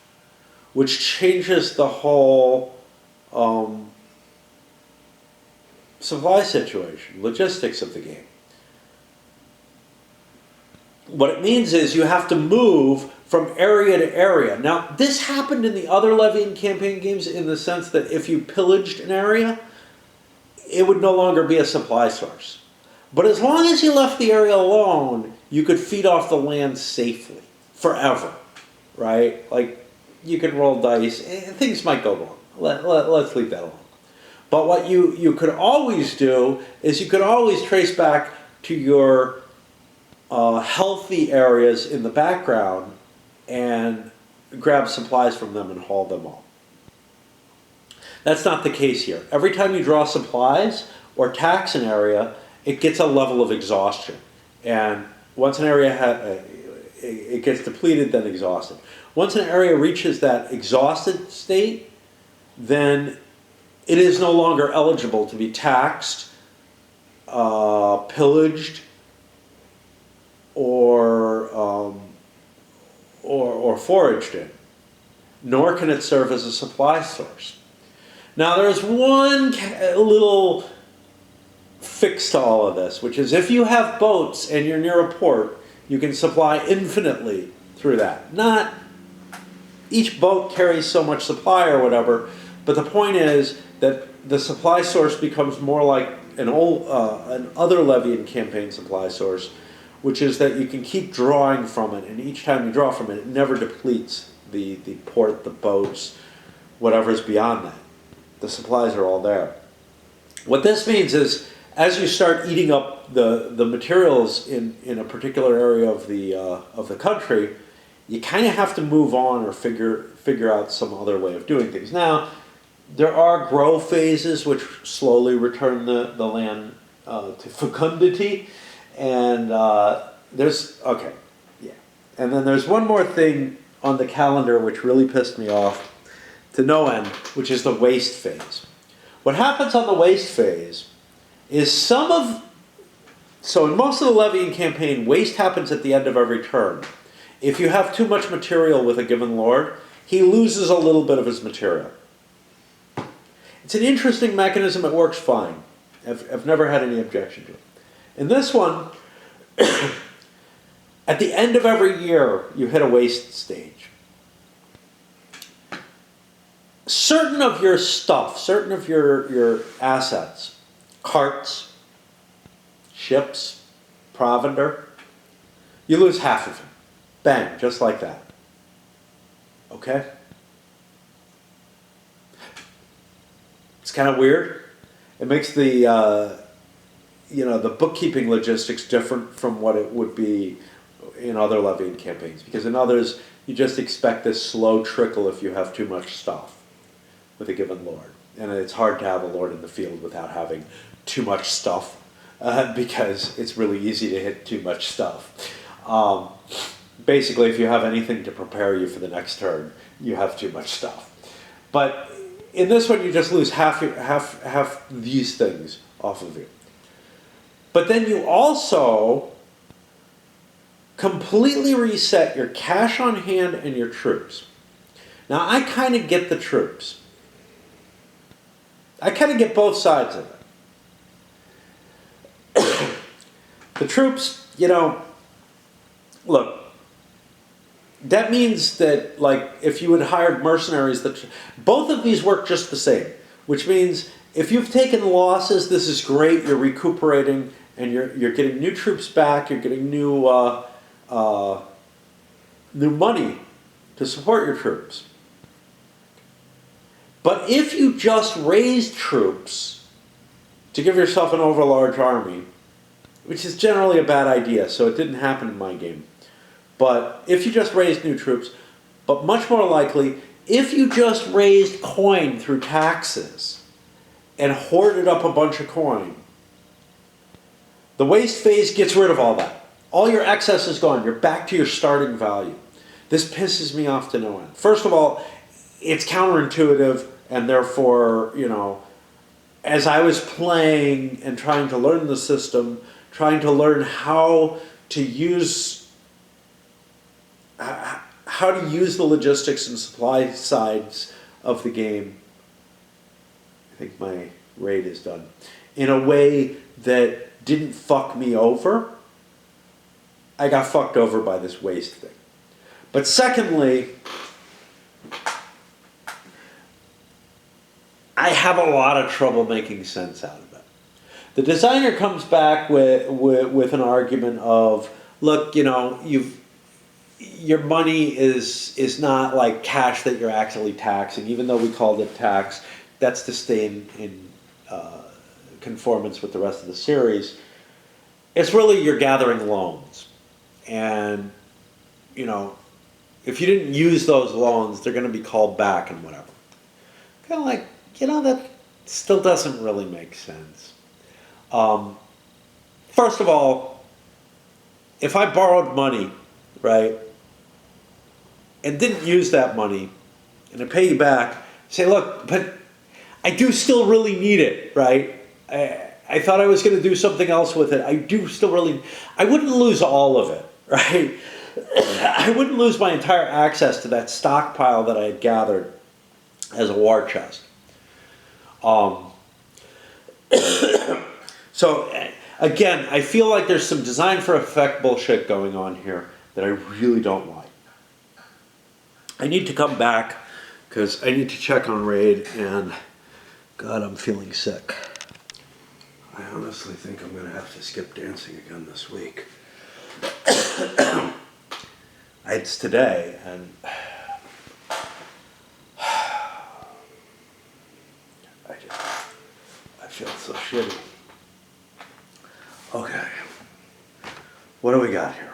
[SPEAKER 1] which changes the whole supply situation, logistics of the game. What it means is you have to move from area to area. Now, this happened in the other levy and campaign games in the sense that if you pillaged an area, it would no longer be a supply source. But as long as you left the area alone, you could feed off the land safely, forever, right? Like, you could roll dice, things might go wrong. Let's leave that alone. But what you could always do is you could always trace back to your healthy areas in the background and grab supplies from them and haul them all. That's not the case here. Every time you draw supplies or tax an area, it gets a level of exhaustion. And once an area it gets depleted, then exhausted. Once an area reaches that exhausted state, then it is no longer eligible to be taxed, pillaged, or foraged in, nor can it serve as a supply source. Now there's one little fix to all of this, which is if you have boats and you're near a port, you can supply infinitely through that. Not each boat carries so much supply or whatever, but the point is that the supply source becomes more like an other levy and campaign supply source, which is that you can keep drawing from it, and each time you draw from it, it never depletes the port, the boats, whatever's beyond that. The supplies are all there. What this means is, as you start eating up the materials in a particular area of the country, you kind of have to move on or figure out some other way of doing things. Now, there are grow phases which slowly return the land to fecundity, and and then there's one more thing on the calendar which really pissed me off to no end, which is the waste phase. What happens on the waste phase is so in most of the levying campaign, waste happens at the end of every turn. If you have too much material with a given lord, he loses a little bit of his material. It's an interesting mechanism, it works fine. I've never had any objection to it. In this one, at the end of every year, you hit a waste stage. Certain of your stuff, certain of your assets, carts, ships, provender, you lose half of it. Bang, just like that. Okay? It's kind of weird. It makes the bookkeeping logistics different from what it would be in other levying campaigns. Because in others, you just expect this slow trickle if you have too much stuff with a given lord. And it's hard to have a lord in the field without having too much stuff, because it's really easy to hit too much stuff. Basically, if you have anything to prepare you for the next turn, you have too much stuff. But in this one, you just lose half these things off of you. But then you also completely reset your cash on hand and your troops. Now, I kind of get the troops. I kind of get both sides of it. The troops, look, that means that, like, if you had hired mercenaries, both of these work just the same, which means if you've taken losses, this is great, you're recuperating, and you're getting new troops back, you're getting new money to support your troops. But if you just raised troops to give yourself an overlarge army, which is generally a bad idea, so it didn't happen in my game. But if you just raised new troops, but much more likely, if you just raised coin through taxes and hoarded up a bunch of coin, the waste phase gets rid of all that. All your excess is gone. You're back to your starting value. This pisses me off to no end. First of all, it's counterintuitive, and therefore, as I was playing and trying to learn the system, trying to learn how to use the logistics and supply sides of the game, I think my raid is done, in a way that didn't fuck me over, I got fucked over by this waste thing. But secondly, I have a lot of trouble making sense out of it. The designer comes back with an argument of, look, your money is not like cash that you're actually taxing. Even though we called it tax, that's to stay in conformance with the rest of the series. It's really you're gathering loans. And, if you didn't use those loans, they're going to be called back and whatever. Kind of like, that still doesn't really make sense. First of all, if I borrowed money, right, and didn't use that money, and I pay you back, say, look, but I do still really need it, right? I thought I was going to do something else with it. I wouldn't lose all of it, right? I wouldn't lose my entire access to that stockpile that I had gathered as a war chest. So, again, I feel like there's some design for effect bullshit going on here that I really don't like. I need to come back because I need to check on Raid, and God, I'm feeling sick. I honestly think I'm going to have to skip dancing again this week. It's today, and I feel so shitty. Okay. What do we got here?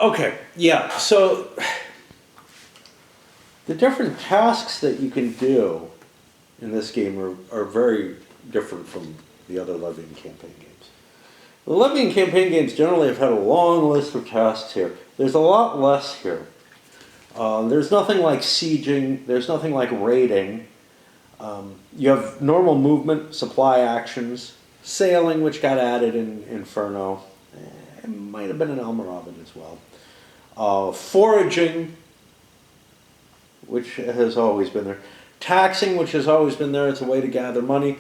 [SPEAKER 1] Okay, yeah, so the different tasks that you can do in this game are very different from the other Levian campaign games. The Levian campaign games generally have had a long list of tasks here. There's a lot less here. There's nothing like sieging, there's nothing like raiding. You have normal movement, supply actions, sailing, which got added in Inferno. It might have been in Almoravid as well. Foraging, which has always been there. Taxing, which has always been there. It's a way to gather money.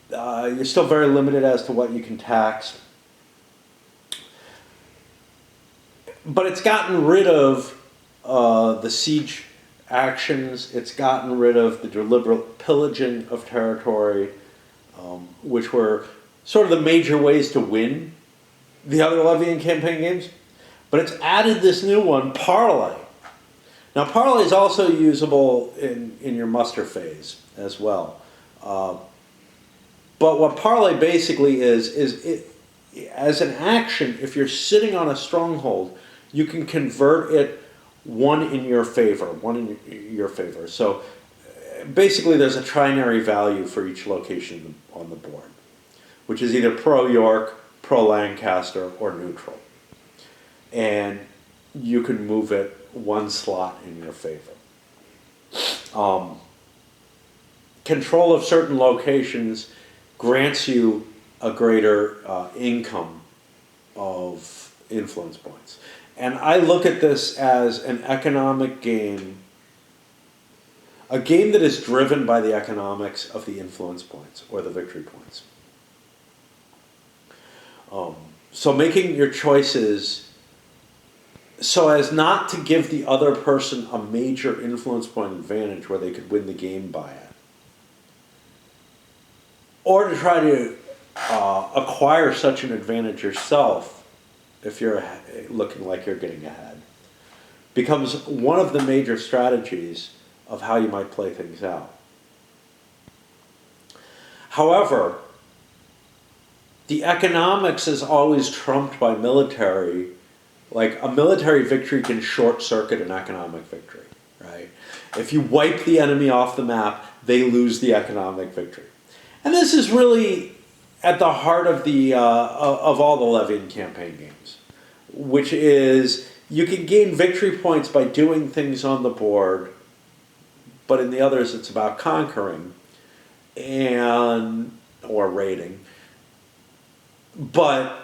[SPEAKER 1] You're still very limited as to what you can tax. But it's gotten rid of the siege actions. It's gotten rid of the deliberate pillaging of territory, which were sort of the major ways to win the other Levian campaign games. But it's added this new one, Parlay. Now, Parlay is also usable in your muster phase as well. But what Parlay basically is it, as an action, if you're sitting on a stronghold, you can convert it one in your favor. So basically there's a trinary value for each location on the board, which is either pro-York, pro-Lancaster, or neutral. And you can move it one slot in your favor. Control of certain locations grants you a greater income of influence points. And I look at this as an economic game, a game that is driven by the economics of the influence points or the victory points. So making your choices so as not to give the other person a major influence point advantage where they could win the game by it, or to try to acquire such an advantage yourself if you're looking like you're getting ahead, becomes one of the major strategies of how you might play things out. However, the economics is always trumped by military. Like, a military victory can short-circuit an economic victory, right? If you wipe the enemy off the map, they lose the economic victory. And this is really at the heart of of all the Levian campaign games, which is you can gain victory points by doing things on the board, but in the others it's about conquering or raiding. But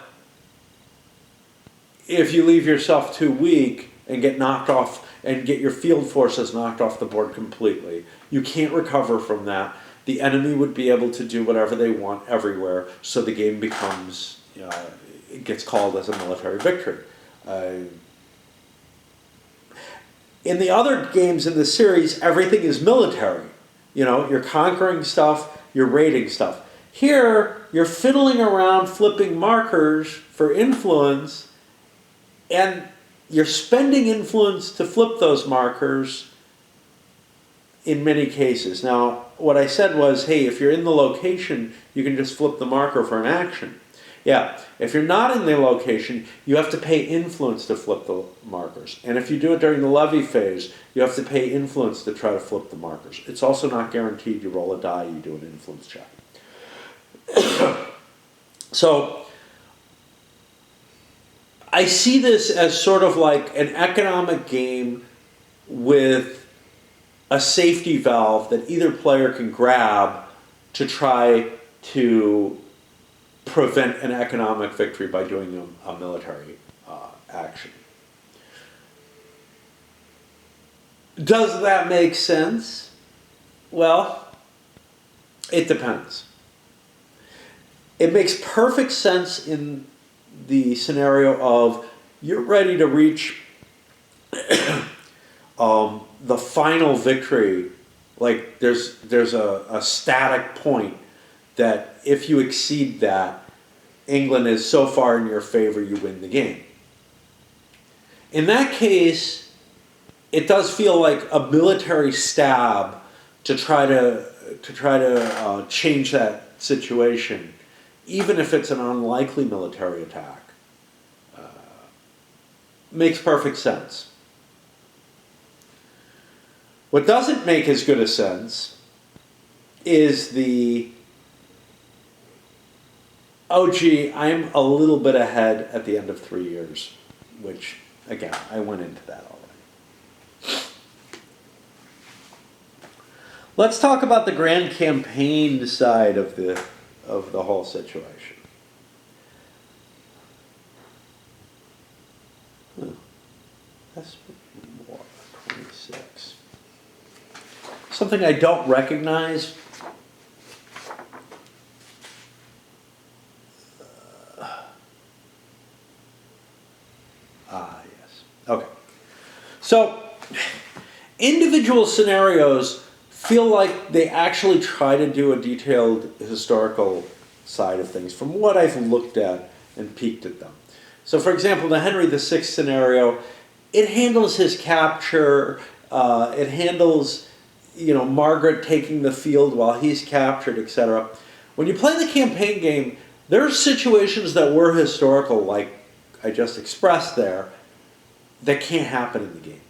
[SPEAKER 1] if you leave yourself too weak and get knocked off and get your field forces knocked off the board completely, you can't recover from that. The enemy would be able to do whatever they want everywhere, so the game becomes, it gets called as a military victory. In the other games in the series, everything is military. You're conquering stuff, you're raiding stuff. Here, you're fiddling around flipping markers for influence, and you're spending influence to flip those markers in many cases. Now, what I said was, hey, if you're in the location, you can just flip the marker for an action. Yeah, if you're not in the location, you have to pay influence to flip the markers. And if you do it during the levy phase, you have to pay influence to try to flip the markers. It's also not guaranteed. You roll a die, you do an influence check. So, I see this as sort of like an economic game with a safety valve that either player can grab to try to prevent an economic victory by doing a military action. Does that make sense? Well, it depends. It makes perfect sense in the scenario of you're ready to reach the final victory Like there's a static point that if you exceed that, England is so far in your favor you win the game. In that case, it does feel like a military stab to try to change that situation, even if it's an unlikely military attack. Makes perfect sense. What doesn't make as good a sense is the, oh gee, I'm a little bit ahead at the end of 3 years, which, again, I went into that already. Let's talk about the grand campaign side of the whole situation. That's 26. Something I don't recognize. Yes. Okay. So, individual scenarios feel like they actually try to do a detailed historical side of things from what I've looked at and peeked at them. So, for example, the Henry VI scenario, it handles his capture, it handles, Margaret taking the field while he's captured, etc. When you play the campaign game, there are situations that were historical, like I just expressed there, that can't happen in the game.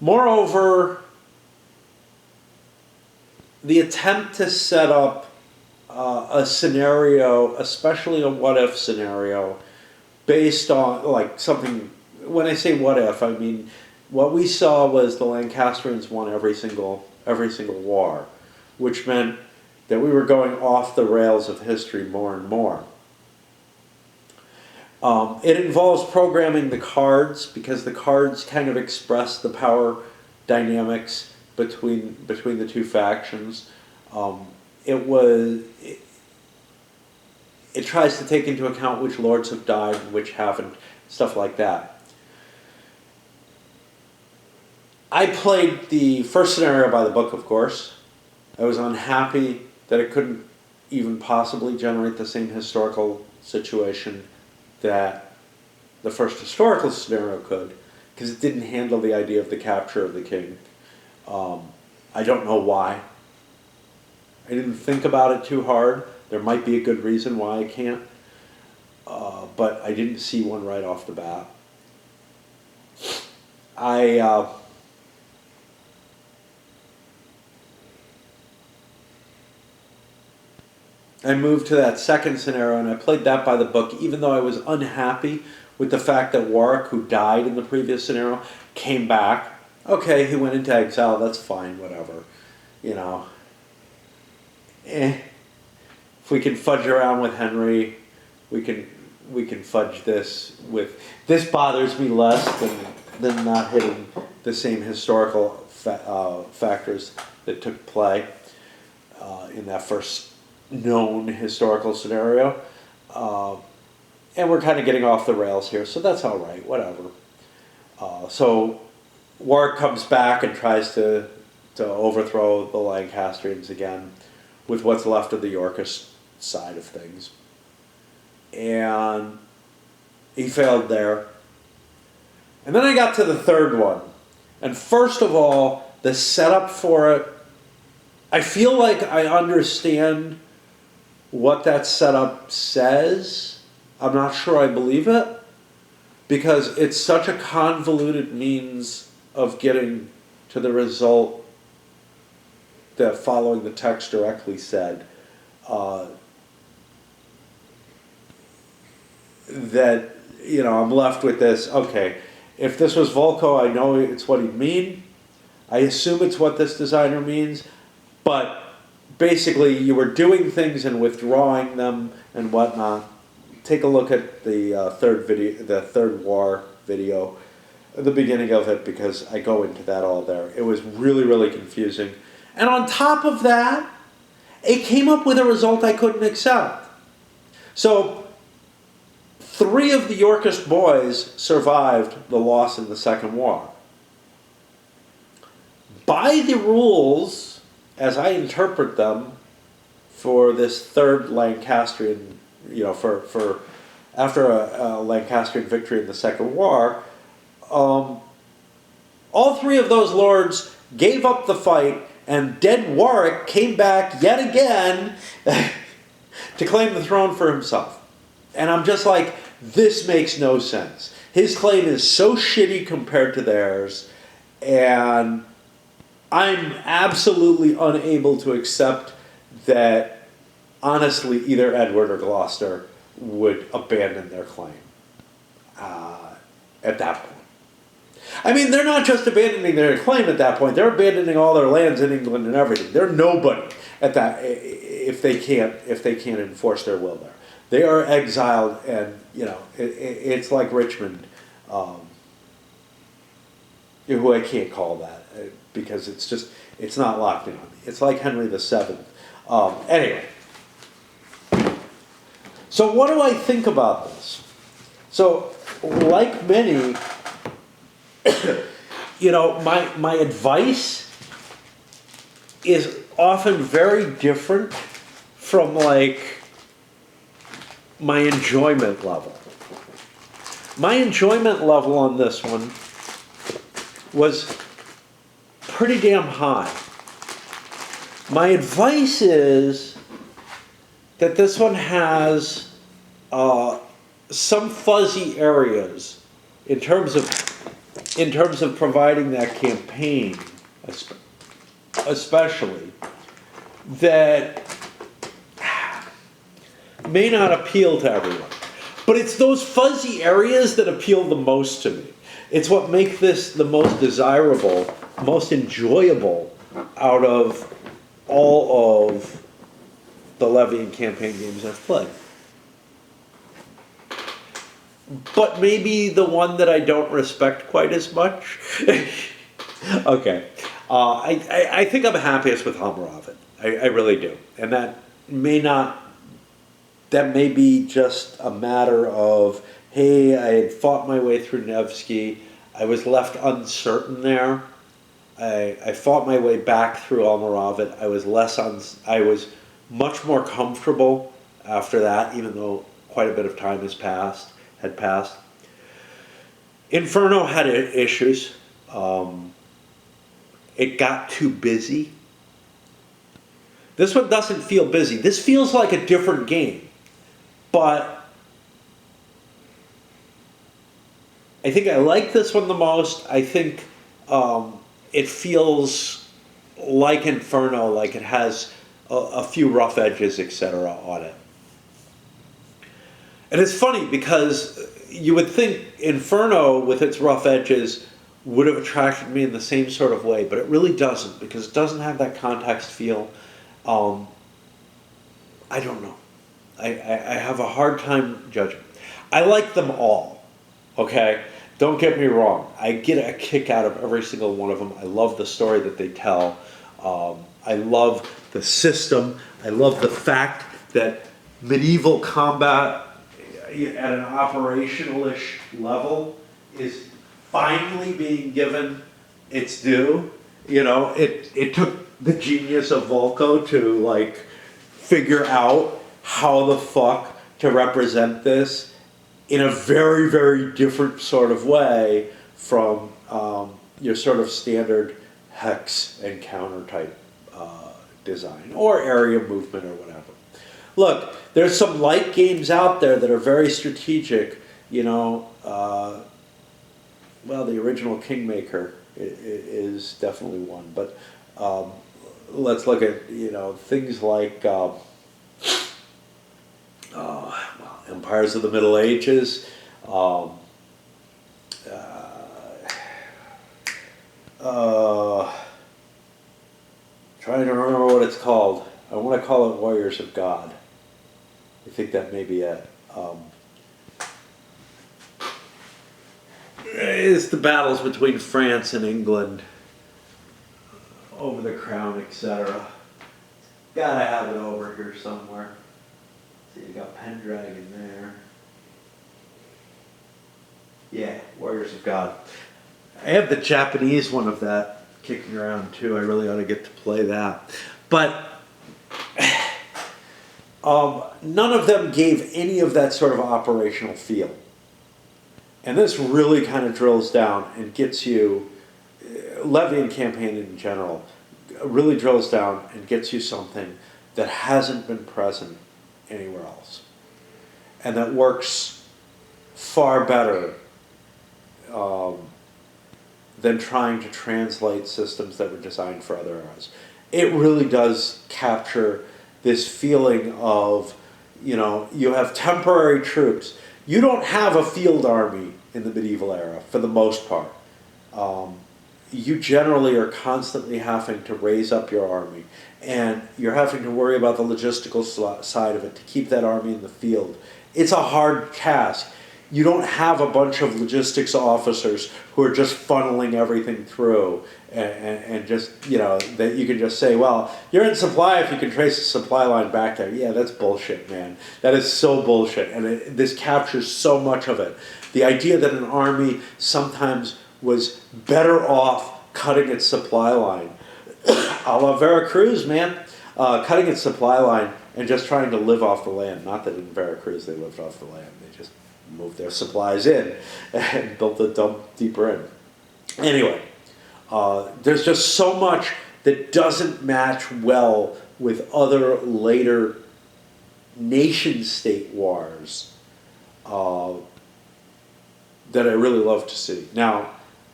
[SPEAKER 1] Moreover, the attempt to set up a scenario, especially a what-if scenario, based on like something. When I say what if, I mean what we saw was the Lancastrians won every single war, which meant that we were going off the rails of history more and more. It involves programming the cards because the cards kind of express the power dynamics between the two factions. It tries to take into account which lords have died and which haven't, stuff like that. I played the first scenario by the book, of course. I was unhappy that it couldn't even possibly generate the same historical situation that the first historical scenario could, because it didn't handle the idea of the capture of the king. I don't know why. I didn't think about it too hard. There might be a good reason why I can't, but I didn't see one right off the bat. I moved to that second scenario and I played that by the book, even though I was unhappy with the fact that Warwick, who died in the previous scenario, came back. Okay, he went into exile, that's fine, whatever. If we can fudge around with Henry, we can fudge this with. This bothers me less than not hitting the same historical factors that took play in that first known historical scenario. And we're kind of getting off the rails here, so that's all right, whatever. So Warwick comes back and tries to overthrow the Lancastrians again with what's left of the Yorkist side of things. And he failed there. And then I got to the third one. And first of all, the setup for it, I feel like I understand what that setup says. I'm not sure I believe it, because it's such a convoluted means of getting to the result that following the text directly said, that, I'm left with this, okay, if this was Volko, I know it's what he'd mean. I assume it's what this designer means, but basically you were doing things and withdrawing them and whatnot. Take a look at the third war video, the beginning of it, because I go into that all there. It was really, really confusing. And on top of that, it came up with a result I couldn't accept. So 3 of the Yorkist boys survived the loss in the Second War. By by the rules, as I interpret them, for this third Lancastrian, for after a Lancastrian victory in the Second War, all three of those lords gave up the fight, and dead Warwick came back yet again to claim the throne for himself. And I'm just like, this makes no sense. His claim is so shitty compared to theirs, and I'm absolutely unable to accept that, honestly, either Edward or Gloucester would abandon their claim at that point. I mean, they're not just abandoning their claim at that point, they're abandoning all their lands in England and everything. They're nobody at that if they can't enforce their will there. They are exiled, and it's like Richmond, who I can't call that because it's not locked in on me. It's like Henry VII. Anyway, so what do I think about this? So, like many, my advice is often very different from my enjoyment level. My enjoyment level on this one was pretty damn high. My advice is that this one has some fuzzy areas in terms of providing that campaign, especially, that may not appeal to everyone. But it's those fuzzy areas that appeal the most to me. It's what makes this the most desirable, most enjoyable out of all of the levy and campaign games I've played. But maybe the one that I don't respect quite as much. Okay. I think I'm happiest with Hammurabi. I really do. And that may be just a matter of, hey, I had fought my way through Nevsky. I was left uncertain there. I fought my way back through Almoravid. I was much more comfortable after that, even though quite a bit of time had passed. Inferno had issues. It got too busy. This one doesn't feel busy. This feels like a different game. But I think I like this one the most. I think it feels like Inferno, like it has a few rough edges, etc. on it. And it's funny because you would think Inferno, with its rough edges, would have attracted me in the same sort of way, but it really doesn't, because it doesn't have that context feel. I don't know. I have a hard time judging. I like them all, okay? Don't get me wrong. I get a kick out of every single one of them. I love the story that they tell. I love the system. I love the fact that medieval combat at an operational-ish level is finally being given its due. It took the genius of Volko to figure out how the fuck to represent this in a very, very different sort of way from your sort of standard hex and counter type design or area movement or whatever. Look, there's some light games out there that are very strategic. Well, the original Kingmaker is definitely one, but let's look at things like Empires of the Middle Ages. Trying to remember what it's called. I want to call it Warriors of God. I think that may be it. It's the battles between France and England over the crown, etc. Gotta have it over here somewhere. See, you got Pendragon there. Yeah, Warriors of God. I have the Japanese one of that kicking around too. I really ought to get to play that. But none of them gave any of that sort of operational feel. And this really kind of drills down and gets you, Levian campaign in general, really drills down and gets you something that hasn't been present anywhere else. And that works far better than trying to translate systems that were designed for other eras. It really does capture this feeling of, you have temporary troops. You don't have a field army in the medieval era, for the most part. You generally are constantly having to raise up your army, and you're having to worry about the logistical side of it to keep that army in the field. It's a hard task. You don't have a bunch of logistics officers who are just funneling everything through and just, that you can just say, well, you're in supply if you can trace the supply line back there. Yeah, that's bullshit, man. That is so bullshit. And this captures so much of it. The idea that an army sometimes was better off cutting its supply line, a la Veracruz, man, cutting its supply line and just trying to live off the land. Not that in Veracruz they lived off the land. They just moved their supplies in and built a dump deeper in. Anyway, there's just so much that doesn't match well with other later nation-state wars that I really love to see. Now,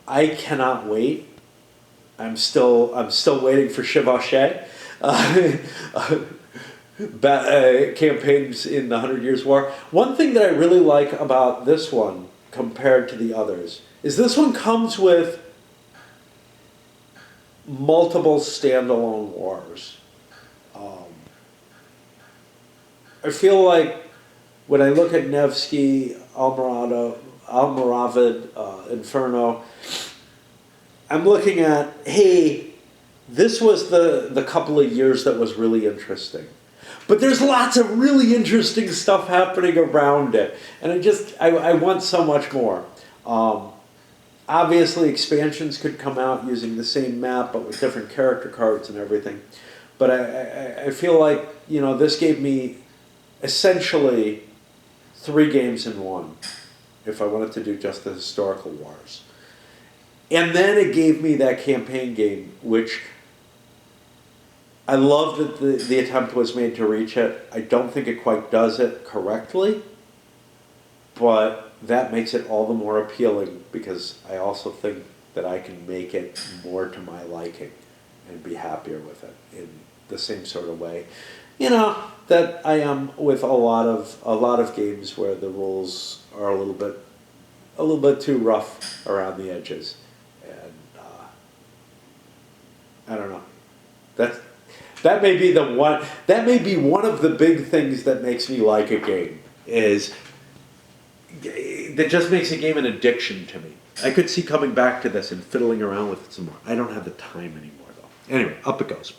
[SPEAKER 1] I cannot wait. I'm still waiting for Chevauché. Campaigns in the 100 Years' War. One thing that I really like about this one compared to the others is this one comes with multiple standalone wars. I feel like when I look at Nevsky, Almoravid, Inferno, I'm looking at, hey, this was the couple of years that was really interesting. But there's lots of really interesting stuff happening around it. And I want so much more. Obviously, expansions could come out using the same map, but with different character cards and everything. But I feel like, this gave me essentially 3 games in one, if I wanted to do just the historical wars. And then it gave me that campaign game, which I love that the attempt was made to reach it. I don't think it quite does it correctly, but that makes it all the more appealing because I also think that I can make it more to my liking and be happier with it in the same sort of way, that I am with a lot of games where the rules are a little bit too rough around the edges, and I don't know. That may be one of the big things that makes me like a game, is that just makes a game an addiction to me. I could see coming back to this and fiddling around with it some more. I don't have the time anymore, though. Anyway, up it goes.